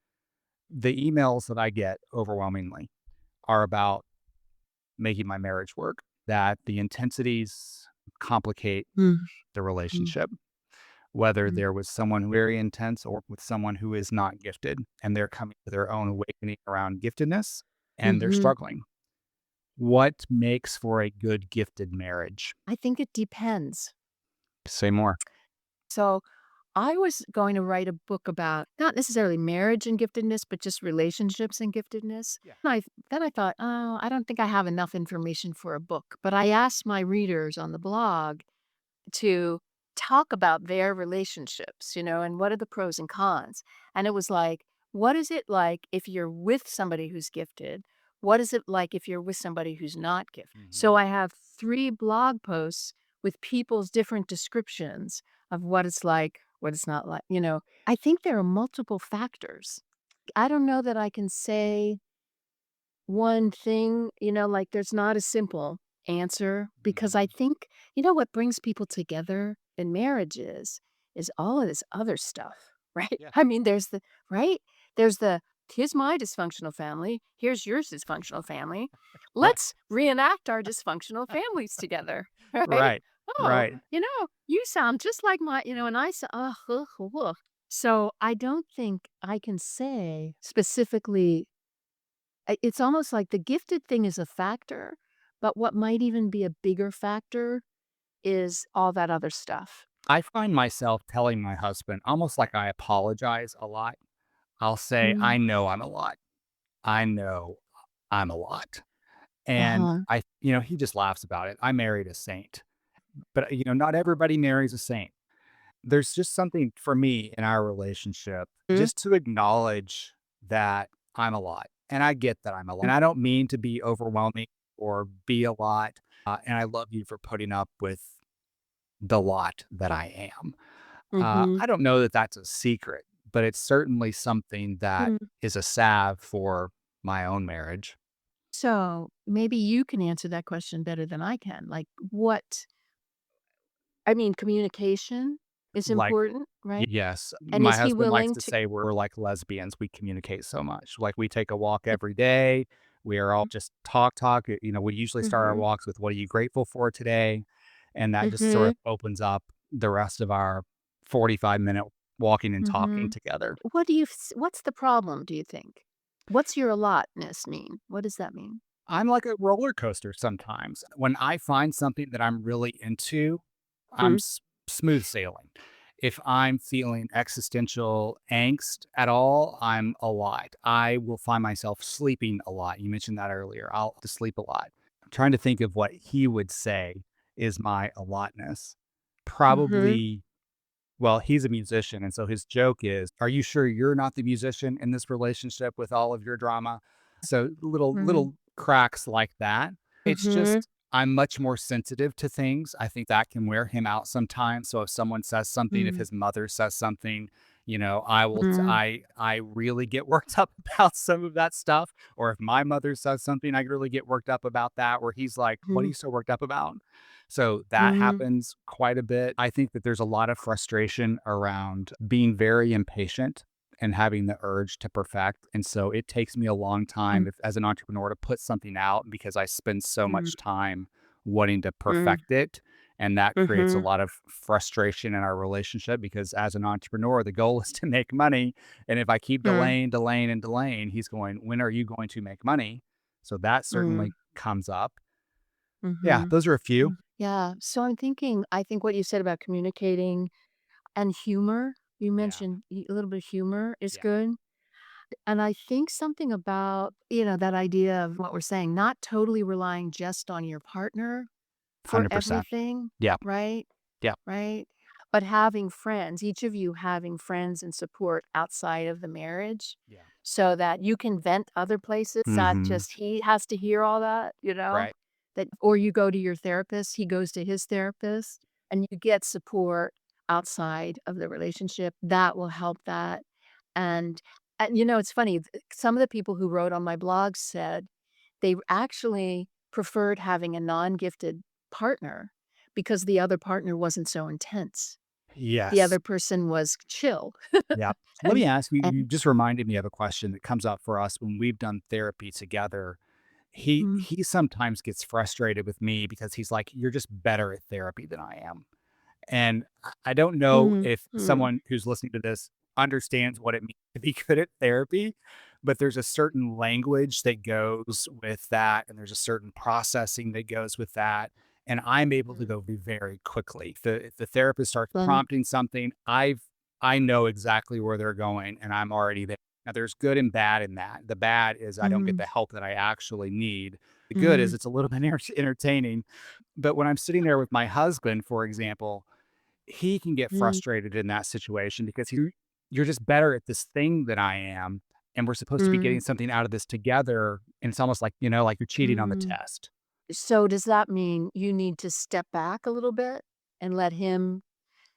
S1: the emails that I get overwhelmingly are about making my marriage work, that the intensities complicate
S2: Mhm,
S1: the relationship, whether
S2: mhm,
S1: there was someone very intense or with someone who is not gifted and they're coming to their own awakening around giftedness and they're
S2: mhm.
S1: struggling. What makes for a good gifted marriage?
S2: I think it depends.
S1: Say more.
S2: So I was going to write a book about not necessarily marriage and giftedness, but just relationships and giftedness.
S1: Yeah.
S2: Then I thought, oh, I don't think I have enough information for a book. But I asked my readers on the blog to talk about their relationships, and what are the pros and cons. And it was like, what is it like if you're with somebody who's gifted? What is it like if you're with somebody who's not gifted?
S1: Hmm.
S2: So I have 3 blog posts with people's different descriptions of what it's like, what it's not like. I think there are multiple factors. I don't know that I can say one thing, like there's not a simple answer because I
S1: Hmm.
S2: think, what brings people together in marriages is all of this other stuff, right?
S1: Yeah.
S2: I mean, right? There's here's my dysfunctional family, here's yours dysfunctional family.
S1: Right.
S2: Let's reenact our dysfunctional families together, right?
S1: Right.
S2: Oh,
S1: Right.
S2: you sound just like and I said, oh, ugh, ugh. So I don't think I can say specifically it's almost like the gifted thing is a factor, but what might even be a bigger factor is all that other stuff.
S1: I find myself telling my husband almost like I apologize a lot. I'll say,
S2: Mm.
S1: I know I'm a lot. I know I'm a lot. And
S2: Uh-huh.
S1: he just laughs about it. I married a saint, but not everybody marries a saint. There's just something for me in our relationship
S2: Mm,
S1: just to acknowledge that I'm a lot. And I get that I'm a lot. And I don't mean to be overwhelming or be a lot. And I love you for putting up with the lot that I am.
S2: mhm.
S1: I don't know that that's a secret, but it's certainly something that
S2: Mm.
S1: is a salve for my own marriage.
S2: So, maybe you can answer that question better than I can. Like, communication is
S1: Like,
S2: important, right?
S1: yes,
S2: And
S1: my
S2: is he
S1: husband likes
S2: willing
S1: to
S2: to
S1: say we're like lesbians. We communicate so much. Like, we take a walk every day. We are all just talk. We usually start our
S2: Mhm,
S1: walks with, what are you grateful for today? And that just sort
S2: mhm,
S1: of opens up the rest of our 45-minute walking and talking
S2: mhm.
S1: together.
S2: What's the problem, do you think? What's your allotness mean? What does that mean?
S1: I'm like a roller coaster sometimes. When I find something that I'm really into, I'm
S2: Mm,
S1: smooth sailing. If I'm feeling existential angst at all, I'm a lot. I will find myself sleeping a lot. You mentioned that earlier. I'll to sleep a lot. I'm trying to think of what he would say is my allotness.
S2: Mhm.
S1: Probably, well, he's a musician, and so his joke is, "Are you sure you're not the musician in this relationship with all of your drama?" So
S2: Mhm.
S1: little cracks like that. It's
S2: Mhm.
S1: just I'm much more sensitive to things. I think that can wear him out sometimes. So if someone says something, if
S2: Mm.
S1: his mother says something, I will
S2: Mm.
S1: I really get worked up about some of that stuff. Or if my mother says something, I really get worked up about that. Where he's like, "What are
S2: Mhm.
S1: you so worked up about?" So that
S2: Mhm.
S1: happens quite a bit. I think that there's a lot of frustration around being very impatient and having the urge to perfect. And so it takes me a long time
S2: Mm.
S1: if, as an entrepreneur, to put something out because I spend so
S2: Mm.
S1: much time wanting to
S2: Mm.
S1: perfect it. And that creates a
S2: Mhm.
S1: lot of frustration in our relationship because as an entrepreneur, the goal is to make money. And if I keep
S2: Mm.
S1: delaying, delaying, and delaying, he's going, "When are you going to make money?" So that certainly
S2: Mm.
S1: comes up. Yeah,
S2: Mhm.
S1: those are a few.
S2: Mm. Yeah, so I'm thinking I think what you said about communicating and humor, you
S1: Yeah.
S2: mentioned a little bit of humor is
S1: Yeah.
S2: good. And I think something about, that idea of what we're saying, not totally relying just on your partner for
S1: 100%.
S2: everything,
S1: Yeah.
S2: right?
S1: Yeah.
S2: Right? But having friends, each of you having friends and support outside of the marriage
S1: Yeah.
S2: so that you can vent other places, not
S1: Mhm.
S2: just he has to hear all that,
S1: Right.
S2: that or you go to your therapist, he goes to his therapist, and you get support outside of the relationship. That will help that. And it's funny, some of the people who wrote on my blog said they actually preferred having a non-gifted partner because the other partner wasn't so intense. The
S1: Yes.
S2: other person was chill.
S1: Yeah. Let
S2: And
S1: me ask you,
S2: and
S1: you just reminded me of a question that comes up for us when we've done therapy together. He
S2: mm,
S1: he sometimes gets frustrated with me because he's like, "You're just better at therapy than I am." And I don't know
S2: mm,
S1: if
S2: mm,
S1: someone who's listening to this understands what it means to be good at therapy, but there's a certain language that goes with that, and there's a certain processing that goes with that. And I'm able to
S2: mm,
S1: go very quickly. If the therapist starts
S2: fun.
S1: prompting something, I know exactly where they're going, and I'm already there. Now, there's good and bad in that. The bad is I don't get
S2: Mm,
S1: the help that I actually need. The good is
S2: mm,
S1: it's a little bit entertaining. But when I'm sitting there with my husband, for example, he can get
S2: mm,
S1: frustrated in that situation because you're just better at this thing than I am, and we're supposed to be getting
S2: mm,
S1: something out of this together, and it's almost like, like you're cheating on the
S2: mm.
S1: test.
S2: So does that mean you need to step back a little bit and let him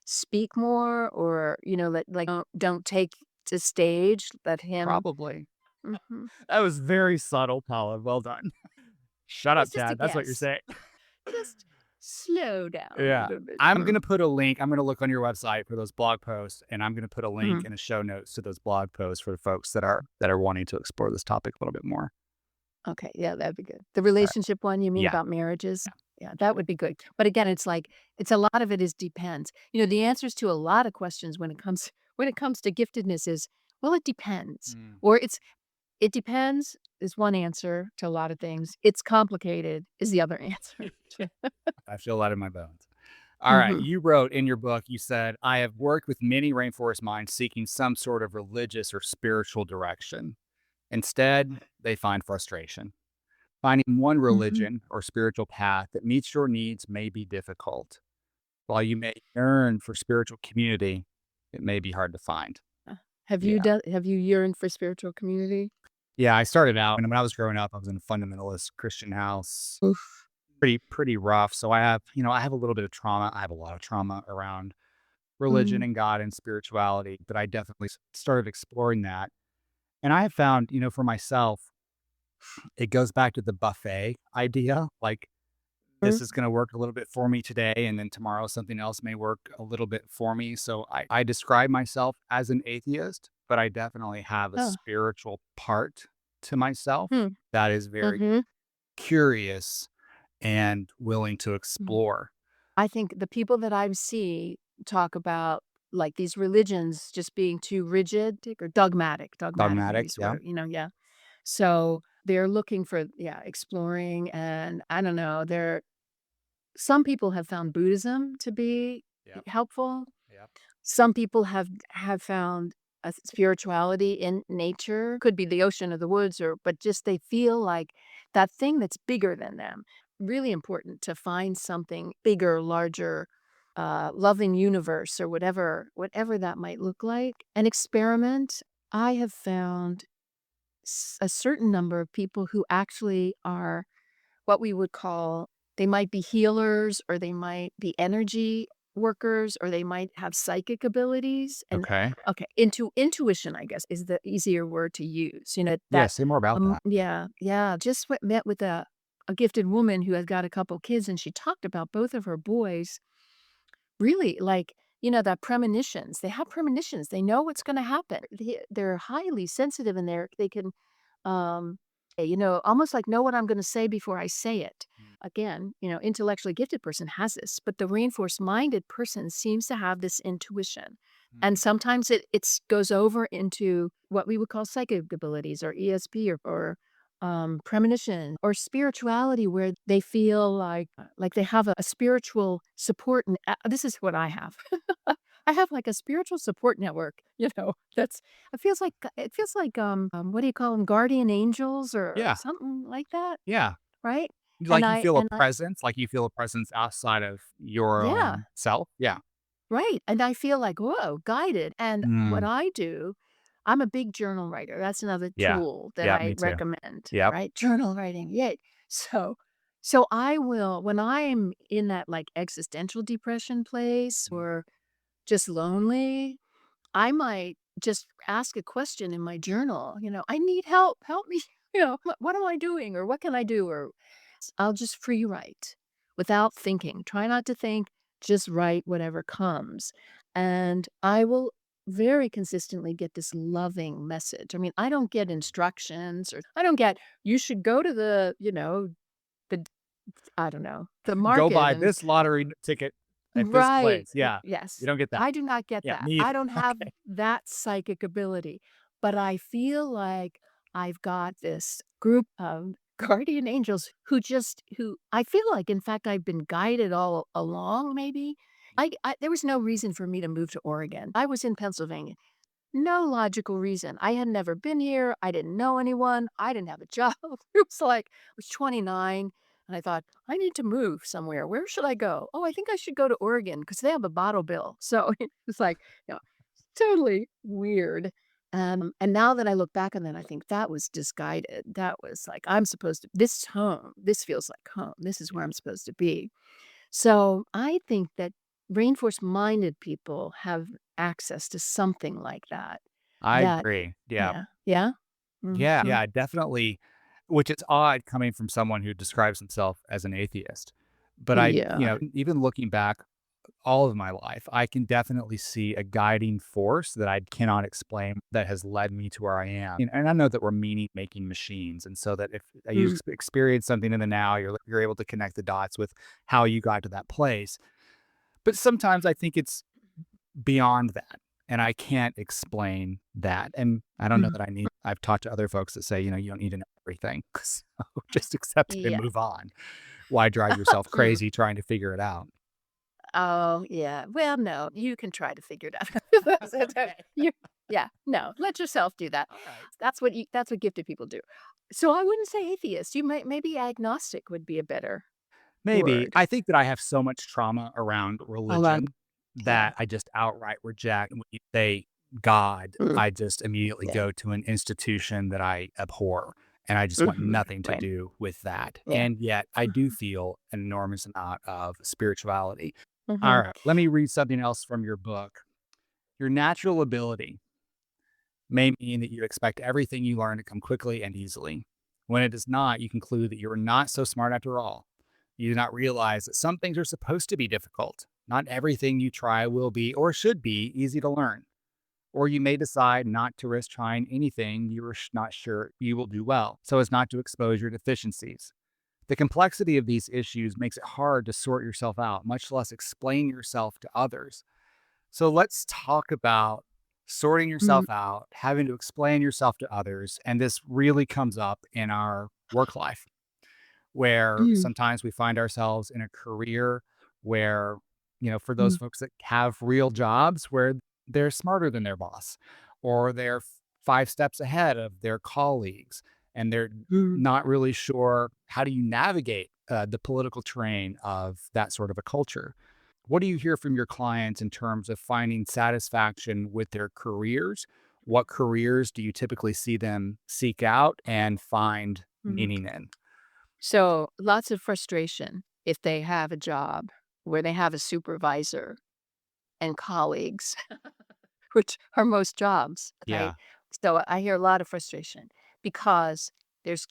S2: speak more or, don't take the stage, let him
S1: Probably.
S2: Mhm.
S1: That was very subtle, Paula. Well done. Shut
S2: It
S1: up,
S2: was just a
S1: Dad. That's what you're
S2: guess.
S1: saying.
S2: Just slow down a
S1: Yeah.
S2: little bit.
S1: I'm gonna put a link. I'm gonna look on your website for those blog posts, and I'm gonna put a link
S2: Mhm.
S1: in the show notes to those blog posts for the folks that are wanting to explore this topic a little bit more.
S2: Okay, yeah, that'd be good. The
S1: All right.
S2: relationship one, you mean
S1: Yeah.
S2: about marriages?
S1: Yeah.
S2: Yeah, that would be good. But again, it's like it's a lot of it is depends. The answers to a lot of questions when it comes to giftedness is, well, it depends.
S1: Mm.
S2: Or it depends is one answer to a lot of things. It's complicated is the other answer.
S1: I feel that in my bones. All right.
S2: Mhm.
S1: You wrote in your book, you said, "I have worked with many rainforest minds seeking some sort of religious or spiritual direction. Instead, they find frustration. Finding one
S2: Mhm.
S1: religion or spiritual path that meets your needs may be difficult. While you may yearn for spiritual community, it may be hard to find." Yeah.
S2: Have you yearned for spiritual community?
S1: Yeah. I started out, and when I was growing up, I was in a fundamentalist Christian house,
S2: Oof.
S1: pretty rough. So I have a little bit of trauma. I have a lot of trauma around religion
S2: Mm.
S1: and God and spirituality, but I definitely started exploring that. And I have found, for myself, it goes back to the buffet idea. Like,
S2: Mm.
S1: this is going to work a little bit for me today, and then tomorrow something else may work a little bit for me. So I describe myself as an atheist, but I definitely have a
S2: Oh.
S1: spiritual part to myself
S2: Hmm.
S1: that is very
S2: Mhm.
S1: curious and willing to
S2: Mhm.
S1: explore.
S2: I think the people that I see talk about, like, these religions just being too rigid or dogmatic. Dogmatic maybe
S1: Dogmatic.
S2: is
S1: Yeah.
S2: where, yeah. So, they're looking for, yeah, exploring, and I don't know, some people have found Buddhism to be
S1: Yep.
S2: helpful.
S1: Yep.
S2: Some people have found a spirituality in nature, could be the ocean or the woods or but just they feel like that thing that's bigger than them. Really important to find something bigger, larger, loving universe or whatever that might look like, and experiment. I have found a certain number of people who actually are what we would call they might be healers or they might be energy workers or they might have psychic abilities and
S1: Okay.
S2: okay, intuition, I guess, is the easier word to use.
S1: Yeah. Say more about that.
S2: Yeah, yeah. Just met with a gifted woman who has got a couple kids and she talked about both of her boys really, like, that premonitions. They have premonitions. They know what's gonna happen. They're highly sensitive and they can, almost like know what I'm gonna say before I say it.
S1: Mm.
S2: Again, intellectually gifted person has this, but the reinforced minded person seems to have this intuition. And
S1: Mm.
S2: sometimes it goes over into what we would call psychic abilities or ESP or premonition or spirituality where they feel like they have a spiritual support and this is what I have. I have like a spiritual support network, that's what do you call them? Guardian angels or
S1: Yeah.
S2: something like that,
S1: Yeah.
S2: right? And
S1: Like you
S2: I
S1: feel a
S2: and I
S1: presence, like you feel a presence outside of your
S2: yeah.
S1: own self. Yeah.
S2: Right, and I feel like, "Whoa, guided," and what
S1: Mm.
S2: I do I'm a big journal writer, that's another
S1: Yeah.
S2: tool that
S1: Yeah.
S2: I
S1: Me too.
S2: recommend,
S1: Yep.
S2: right? Journal writing, yay. So I will when I'm in that, like, existential depression place
S1: Mhm.
S2: or just lonely, I might just ask a question in my journal, "I need help me," "What am I doing?" or "What can I do?" or I'll just free write without thinking. Try not to think, just write whatever comes. And I will very consistently get this loving message. I mean, I don't get instructions or I don't get, you should go to the, I don't know, the
S1: Go
S2: market
S1: buy
S2: and
S1: this lottery ticket at this
S2: right.
S1: place. Yeah. You
S2: Yes.
S1: don't get that.
S2: I do not get
S1: Yeah.
S2: that.
S1: Me
S2: I
S1: either.
S2: don't have
S1: Okay.
S2: that psychic ability, but I feel like I've got this group of guardian angels who I feel like, in fact, I've been guided all along, maybe. There was no reason for me to move to Oregon. I was in Pennsylvania. No logical reason. I had never been here. I didn't know anyone. I didn't have a job. It was like, I was 29 and I thought, I need to move somewhere. Where should I go? Oh, I think I should go to Oregon because they have a bottle bill. So it was like, totally weird. And now that I look back on that, I think that was disguided. That was like, I'm supposed to, this is home. This feels like home. This is where I'm supposed to be. So I think that rainforest minded people have access to something like that.
S1: I
S2: That
S1: agree. Yeah.
S2: yeah. Yeah?
S1: Yeah.
S2: Mhm.
S1: Yeah. Definitely. Which is odd coming from someone who describes himself as an atheist. But
S2: Yeah.
S1: even looking back all of my life, I can definitely see a guiding force that I cannot explain that has led me to where I am. And I know that we're meaning making machines. And so that if you
S2: Mhm.
S1: experience something in the now, you're able to connect the dots with how you got to that place. But sometimes I think it's beyond that. And I can't explain that. And I don't know
S2: Mhm.
S1: that I've talked to other folks that say, you don't need to know everything. So just accept it and
S2: Yeah.
S1: move on. Why drive yourself
S2: Mm.
S1: crazy trying to figure it out?
S2: Oh, yeah. Well, no, you can try to figure it out.
S1: Okay.
S2: You yeah, no, let yourself do that.
S1: All right.
S2: That's what gifted people do. So I wouldn't say atheist. You might maybe agnostic would be a better
S1: Maybe.
S2: word.
S1: I think that I have so much trauma around
S2: Around
S1: religion
S2: yeah.
S1: that I just outright reject. When you say God,
S2: Mm,
S1: I just immediately
S2: yeah.
S1: go to an institution that I abhor, and I just want
S2: Mhm.
S1: nothing to
S2: Right.
S1: do with that.
S2: Yeah.
S1: And yet I do feel an enormous amount of spirituality. All
S2: Mhm.
S1: right, let me read something else from your book. Your natural ability may mean that you expect everything you learn to come quickly and easily. When it does not, you conclude that you are not so smart after all. You do not realize that some things are supposed to be difficult. Not everything you try will be or should be easy to learn. Or you may decide not to risk trying anything you are not sure you will do well, so as not to expose your deficiencies. The complexity of these issues makes it hard to sort yourself out, much less explain yourself to others. So let's talk about sorting
S2: Mhm.
S1: yourself out, having to explain yourself to others. And this really comes up in our work life, where
S2: Mm.
S1: sometimes we find ourselves in a career where for those
S2: Mhm.
S1: folks that have real jobs where they're smarter than their boss or they're 5 steps ahead of their colleagues and they're
S2: Mhm.
S1: not really sure how do you navigate the political terrain of that sort of a culture. What do you hear from your clients in terms of finding satisfaction with their careers? What careers do you typically see them seek out and find
S2: Mhm.
S1: meaning in?
S2: So lots of frustration if they have a job where they have a supervisor and colleagues, which are most jobs, right?
S1: Yeah.
S2: So I hear a lot of frustration because there's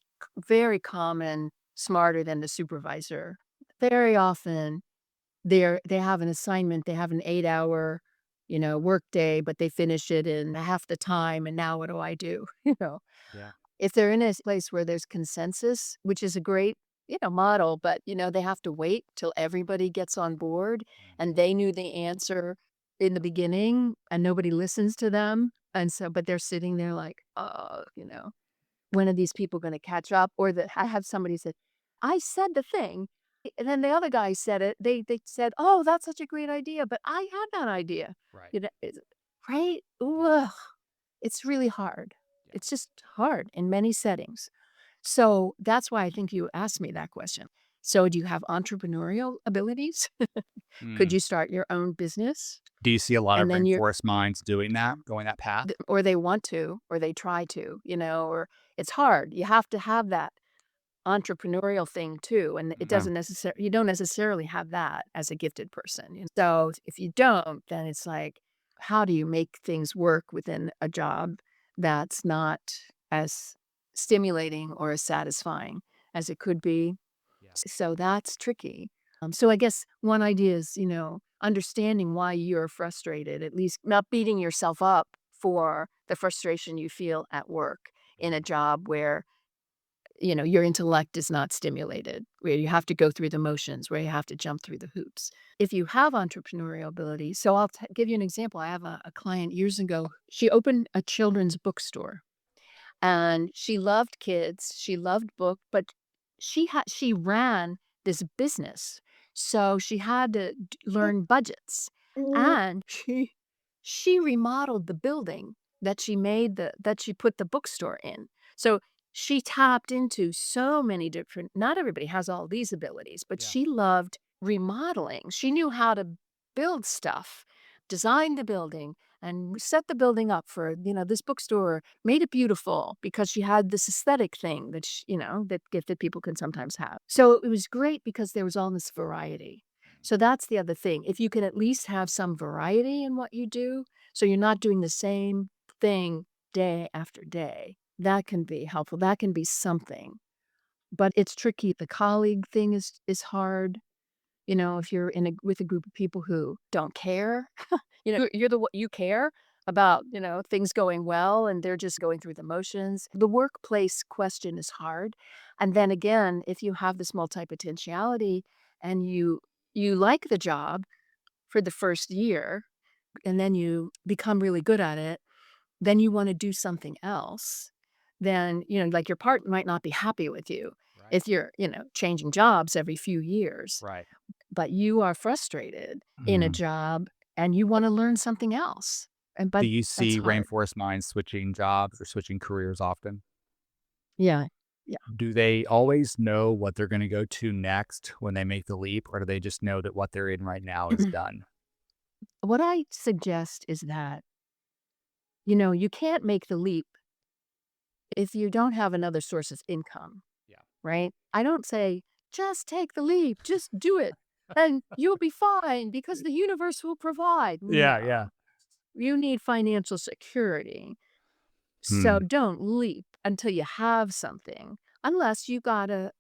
S2: very common smarter than the supervisor. Very often they have an assignment, they have an 8-hour, work day, but they finish it in half the time, and now what do I do?
S1: Yeah.
S2: If they're in a place where there's consensus, which is a great, model, but, they have to wait till everybody gets on board and they knew the answer in the beginning and nobody listens to them. And so, but they're sitting there like, oh, when are these people going to catch up? Or that I have somebody said, I said the thing. And then the other guy said it. They said, oh, that's such a great idea. But I had that idea.
S1: Right.
S2: Right?
S1: Yeah.
S2: Ugh, it's really hard.
S1: Yeah.
S2: It's just hard in many settings. So that's why I think you asked me that question. So do you have entrepreneurial abilities? Could
S1: Mm.
S2: you start your own business?
S1: Do you see a lot of
S2: And then
S1: rainforest minds doing that, going that path?
S2: or they want to, or they try to, or it's hard. You have to have that entrepreneurial thing too. And it
S1: Yeah.
S2: doesn't necessarily, you don't necessarily have that as a gifted person. And so if you don't, then it's like, how do you make things work within a job that's not as stimulating or as satisfying as it could be?
S1: Yeah.
S2: So that's tricky. So I guess one idea is, understanding why you're frustrated, at least not beating yourself up for the frustration you feel at work in a
S1: Mhm.
S2: job where, your intellect is not stimulated, where you have to go through the motions, where you have to jump through the hoops. If you have entrepreneurial ability, so I'll give you an example. I have a client years ago. She opened a children's bookstore and she loved kids, she loved book, but she ran this business, so she had to learn budgets, and she remodeled the building that she put the bookstore in. So she tapped into so many different. Not everybody has all these abilities, but
S1: Yeah.
S2: she loved remodeling. She knew how to build stuff, design the building, and set the building up for, this bookstore, made it beautiful because she had this aesthetic thing that, that gifted people can sometimes have. So it was great because there was all this variety. So that's the other thing. If you can at least have some variety in what you do, so you're not doing the same thing day after day, that can be helpful. That can be something. But it's tricky. The colleague thing is hard. If you're in a with a group of people who don't care, you're the you care about, things going well and they're just going through the motions. The workplace question is hard. And then again, if you have this multi-potentiality and you like the job for the first year and then you become really good at it, then you want to do something else. Then, like your partner might not be happy with you
S1: Right.
S2: if you're, changing jobs every few years,
S1: Right.
S2: but you are frustrated in a
S1: Mhm.
S2: job and you wanna learn something else,
S1: Do
S2: but
S1: you
S2: that's
S1: see
S2: hard.
S1: rainforest minds switching jobs or switching careers often?
S2: Yeah, yeah.
S1: Do they always know what they're gonna go to next when they make the leap, or do they just know that what they're in right now is done?
S2: What I suggest is that, you can't make the leap if you don't have another source of income,
S1: Yeah.
S2: right? I don't say, "Just take the leap, just do it, and you'll be fine because the universe will provide."
S1: Yeah,
S2: No,
S1: yeah.
S2: you need financial security. So
S1: Hmm.
S2: don't leap until you have something, unless you got a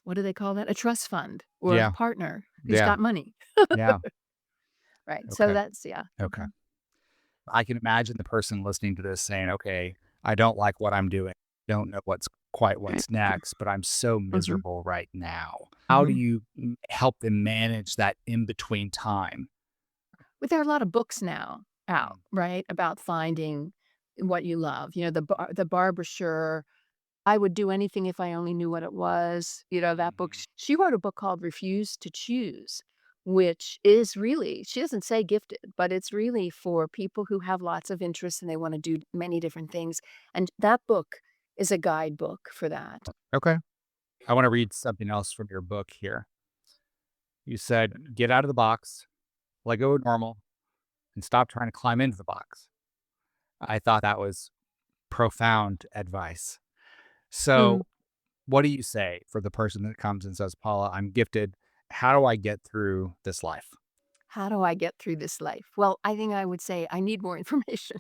S2: what do they call that? A trust fund or a
S1: Yeah,
S2: partner who's
S1: yeah,
S2: got money,
S1: yeah.
S2: right? So
S1: Okay,
S2: that's yeah.
S1: okay. I can imagine the person listening to this saying, "Okay, I don't like what I'm doing. Don't know what's next, but I'm so
S2: Mhm,
S1: miserable right now." How do
S2: mhm.
S1: you help them manage that in between time?
S2: But there are a lot of books now out,
S1: Mm,
S2: right, about finding what you love. The Barbara Sher, "I would do anything if I only knew what it was." That book.
S1: mhm.
S2: She wrote a book called Refuse to Choose. which is really, she doesn't say gifted, but it's really for people who have lots of interests and they want to do many different things. And that book is a guidebook for that.
S1: Okay. I want to read something else from your book here. You said, get out of the box, let go of normal, and stop trying to climb into the box. I thought that was profound advice.
S2: Mm.
S1: So, what do you say for the person that comes and says, Paula, I'm gifted. How do I get through this life?
S2: How do I get through this life? Well, I think I would say I need more information.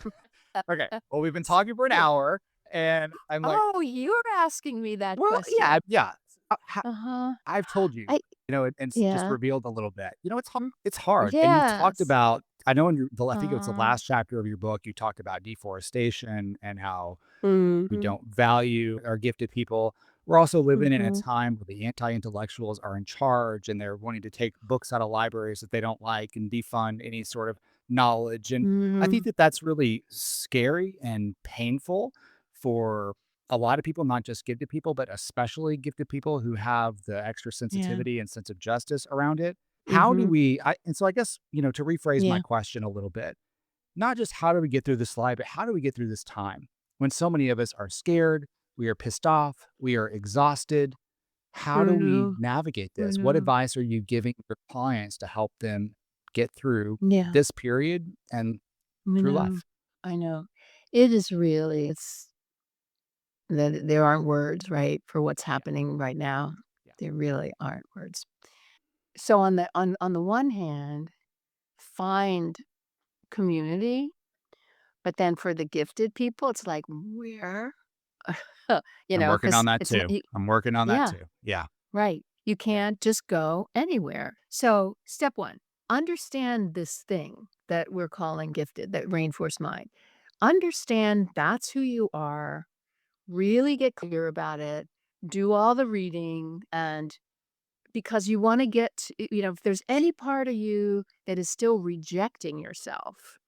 S1: Okay. Well, we've been
S2: S-
S1: talking for an
S2: yeah.
S1: hour, and I'm like,
S2: Oh, you're asking me that
S1: well, yeah,
S2: question.
S1: yeah.
S2: Uh huh.
S1: I've told you,
S2: I
S1: and just
S2: Yeah.
S1: revealed a little bit. It's hard.
S2: Mm.
S1: It's hard, and you've talked
S2: Yes.
S1: about. I know in I think it was the
S2: Uh.
S1: last chapter of your book. You talked about deforestation and how we
S2: Mhm.
S1: don't value our gifted people. We're also living in a
S2: Mhm.
S1: time where the anti-intellectuals are in charge and they're wanting to take books out of libraries that they don't like and defund any sort of knowledge. And I think
S2: Mhm.
S1: that that's really scary and painful for a lot of people, not just gifted people, but especially gifted people who have the extra
S2: Yeah.
S1: sensitivity and sense of justice around it. How do
S2: Mhm.
S1: we, and so I guess, to rephrase my
S2: Yeah.
S1: question a little bit, not just how do we get through this life, but how do we get through this time when so many of us are scared, we are pissed off, we are exhausted? How do
S2: I
S1: we
S2: know.
S1: navigate
S2: I
S1: this? What
S2: know.
S1: advice are you giving your clients to help them get through
S2: Yeah.
S1: this period and
S2: I
S1: through
S2: know.
S1: life?
S2: I know. It is really, it's that there aren't words, right, for what's
S1: Yeah,
S2: happening right now.
S1: yeah.
S2: There really aren't words. So on the one hand, find community, but then for the gifted people, it's like, where?
S1: I'm working on
S2: Because
S1: that
S2: it's not
S1: too. I'm working on that
S2: yeah,
S1: too. Yeah,
S2: right. You
S1: yeah.
S2: can't just go anywhere. So, step 1, understand this thing that we're calling gifted, that rainforest mind. Understand that's who you are, really get clear about it, do all the reading, and because you wanna get if there's any part of you that is still rejecting yourself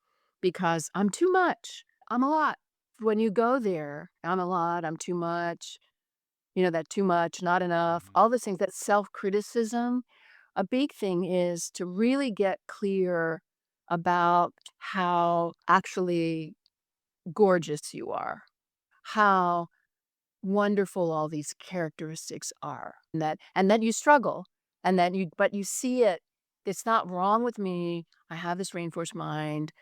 S2: because I'm too much, I'm a lot. When you go there, I'm a lot, I'm too much, that too much, not enough,
S1: Mhm.
S2: all those things, that self-criticism, a big thing is to really get clear about how actually gorgeous you are, how wonderful all these characteristics are, and that you struggle, and that you but you see it. It's not wrong with me. I have this rainforest mind.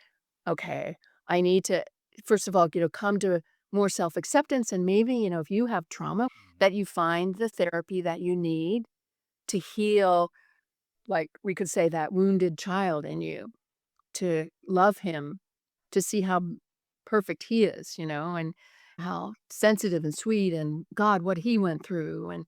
S2: Okay, I need to first of all, come to more self-acceptance, and maybe, if you have trauma,
S1: Mhm.
S2: that you find the therapy that you need to heal, like we could say, that wounded child in you, to love him, to see how perfect he is, and how sensitive and sweet and God, what he went through. And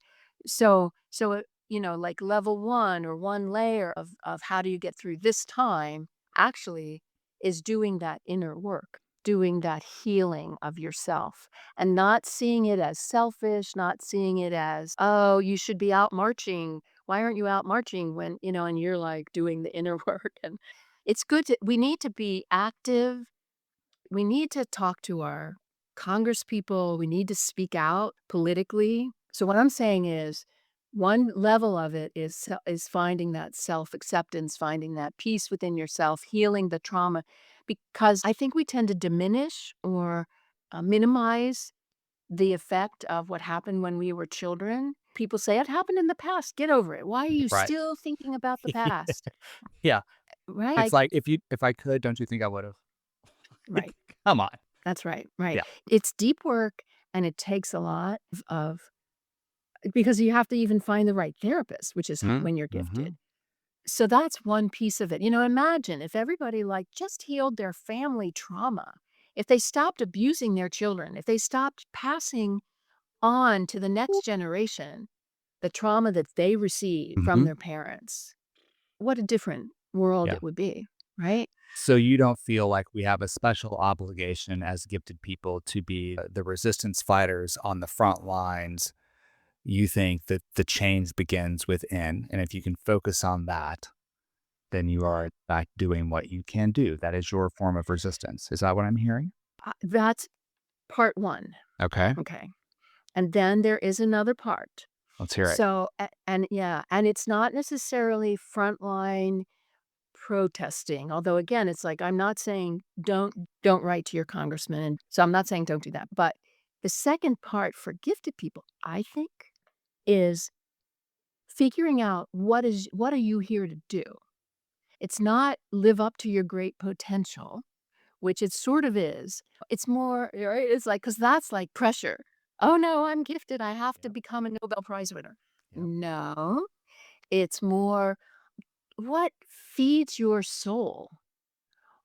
S2: like level one or one layer of how do you get through this time actually is doing that inner work, doing that healing of yourself and not seeing it as selfish, not seeing it as, oh, you should be out marching. Why aren't you out marching when, and you're like doing the inner work? And it's good we need to be active. We need to talk to our Congress people. We need to speak out politically. So what I'm saying is one level of it is finding that self-acceptance, finding that peace within yourself, healing the trauma, because I think we tend to diminish or minimize the effect of what happened when we were children. People say it happened in the past. Get over it. Why are you
S1: Right.
S2: still thinking about the past?
S1: Yeah.
S2: Right?
S1: It's like if I could, don't you think I would have?
S2: Right.
S1: Come on.
S2: That's right, right.
S1: Yeah.
S2: It's deep work, and it takes a lot of because you have to even find the right therapist, which is
S1: Mhm.
S2: when you're gifted.
S1: Mhm.
S2: So that's one piece of it. Imagine if everybody, like, just healed their family trauma, if they stopped abusing their children, if they stopped passing on to the next generation the trauma that they received from
S1: Mhm.
S2: their parents, what a different world
S1: Yeah.
S2: it would be, right?
S1: So you don't feel like we have a special obligation as gifted people to be the resistance fighters on the front lines. You think that the change begins within, and if you can focus on that, then you are in fact doing what you can do. That is your form of resistance. Is that what I'm hearing?
S2: That's part 1,
S1: Okay.
S2: okay? And then there is another part.
S1: Let's hear it.
S2: So, and yeah, and it's not necessarily frontline protesting, although again, it's like, I'm not saying don't write to your congressman, so I'm not saying don't do that, but the second part for gifted people, I think, is figuring out what are you here to do? It's not live up to your great potential, which it sort of is. It's more, right? It's like, because that's like pressure. Oh no, I'm gifted. I have to
S1: Yep.
S2: become a Nobel Prize winner.
S1: Yep.
S2: No, it's more what feeds your soul?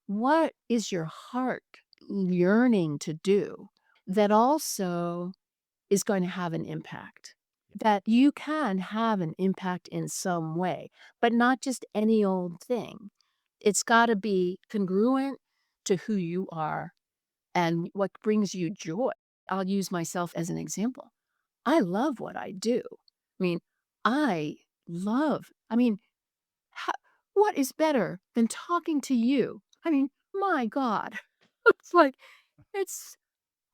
S2: What is your heart yearning to do that also is going to have an impact? That you can have an impact in some way, but not just any old thing. It's got to be congruent to who you are and what brings you joy. I'll use myself as an example. I love what I do. I mean, I I mean, ho what is better than talking to you? I mean, my god. It's like, it's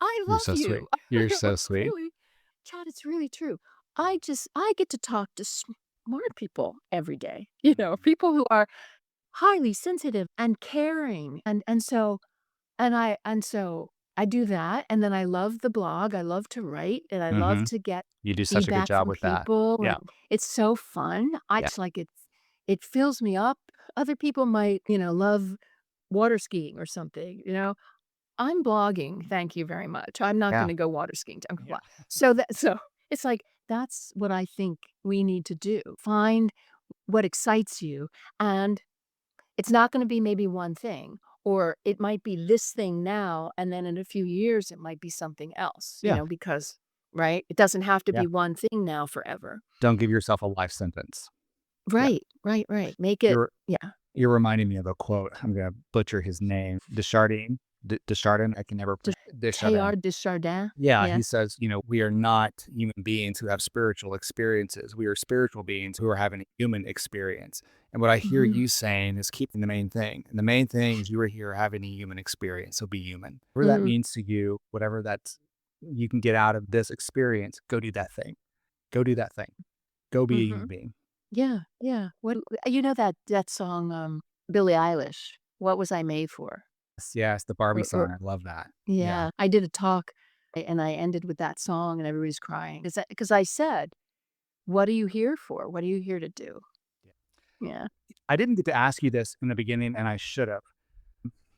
S2: I
S1: You're
S2: love
S1: so sweet.
S2: you.
S1: You're so
S2: It's
S1: sweet.
S2: really Chad, it's really true. I get to talk to smart people every day,
S1: Mhm.
S2: people who are highly sensitive and caring, and so I do that, and then I love the blog, I love to write, and I love
S1: Mhm.
S2: to get
S1: You do such a good
S2: feedback
S1: job
S2: from
S1: with that.
S2: people,
S1: Yeah.
S2: and it's so fun. I
S1: Yeah.
S2: just like it fills me up. Other people might, love water skiing or something, I'm blogging, thank you very much. I'm not
S1: Yeah.
S2: gonna go water skiing.
S1: Yeah.
S2: So it's like, that's what I think we need to do. Find what excites you, and it's not gonna be maybe one thing, or it might be this thing now, and then in a few years, it might be something else,
S1: Yeah.
S2: because right? It doesn't have to
S1: Yeah.
S2: be one thing now forever.
S1: Don't give yourself a life sentence. Yeah.
S2: Right, right, right. Make it
S1: You're
S2: yeah.
S1: you're reminding me of a quote. I'm gonna butcher his name. Desjardins. Desjardins. I can never
S2: De
S1: Desjardins.
S2: Teilhard de Chardin.
S1: Yeah,
S2: Yeah.
S1: he says, we are not human beings who have spiritual experiences. We are spiritual beings who are having a human experience. And what I hear
S2: Mhm,
S1: you saying is keeping the main thing. And the main thing is you are here having a human experience. So be human. Whatever that
S2: mhm,
S1: means to you, whatever that's you can get out of this experience, go do that thing. Go do that thing. Go be a human
S2: mhm.
S1: being.
S2: Yeah, yeah. That song, Billie Eilish, "What Was I Made For?"
S1: Yes, yes, the Barbie
S2: Or
S1: song. I love that. Yeah.
S2: yeah, I did a talk, and I ended with that song, and everybody's crying. Because I said, "What are you here for? What are you here to do?" Yeah.
S1: I didn't get to ask you this in the beginning, and I should have.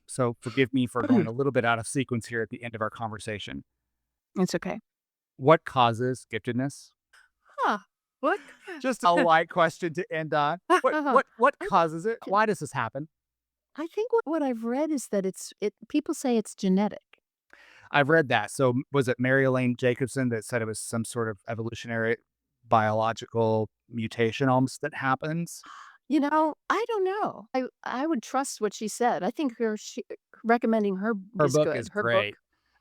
S1: So forgive me for going a little bit out of sequence here at the end of our conversation.
S2: It's okay.
S1: What causes giftedness?
S2: Huh. What?
S1: Just a light question to end on. What
S2: I
S1: causes it?
S2: think
S1: Why does this happen?
S2: I think what I've read is that people say it's genetic.
S1: I've read that. So was it Mary Elaine Jacobson that said it was some sort of evolutionary biological mutation almost that happens?
S2: I don't know. I would trust what she said. I think recommending her book
S1: Her
S2: is
S1: book
S2: good.
S1: is
S2: Her book,
S1: great.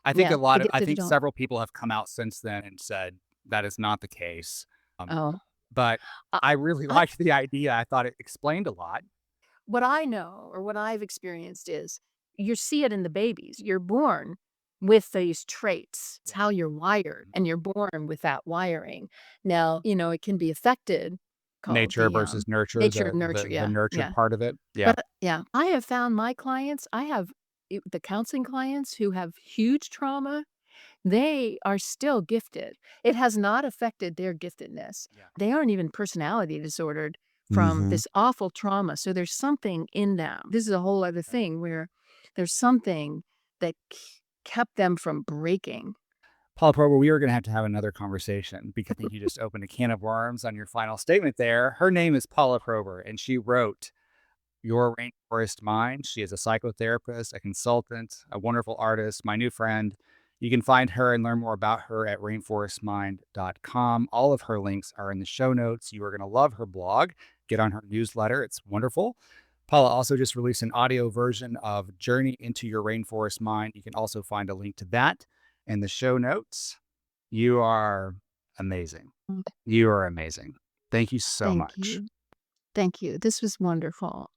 S1: I think
S2: yeah, The
S1: I
S2: Gifted
S1: think
S2: Adult.
S1: several people have come out since then and said that is not the case. Um,
S2: Oh,
S1: but
S2: uh,
S1: I really
S2: I
S1: liked the idea. I thought it explained a lot.
S2: what I know or what I've experienced is you see it in the babies. You're born with these traits. It's
S1: Yeah.
S2: how you're wired, and you're born with that wiring. Now, it can be affected, called
S1: Nature
S2: the
S1: versus nurture,
S2: nature
S1: the
S2: nurture.
S1: the the
S2: Yeah,
S1: nurtured
S2: yeah.
S1: part of it. Yeah.
S2: But yeah, I have found my clients. I have the counseling clients who have huge trauma. They are still gifted. It has not affected their giftedness.
S1: Yeah.
S2: They aren't even personality disordered from
S1: Mhm.
S2: this awful trauma, so there's something in them. This is a whole other thing where there's something that kept them from breaking.
S1: Paula Prober, we are going to have another conversation because I think you just opened a can of worms on your final statement there. Her name is Paula Prober, and she wrote Your Rainforest Mind. She is a psychotherapist, a consultant, a wonderful artist, my new friend. You can find her and learn more about her at rainforestmind.com. All of her links are in the show notes. You are going to love her blog. Get on her newsletter, it's wonderful. Paula also just released an audio version of Journey into Your Rainforest Mind. You can also find a link to that in the show notes. You are amazing.
S2: Mm,
S1: You are amazing. Thank you so
S2: thank
S1: much.
S2: you. Thank you. This was wonderful.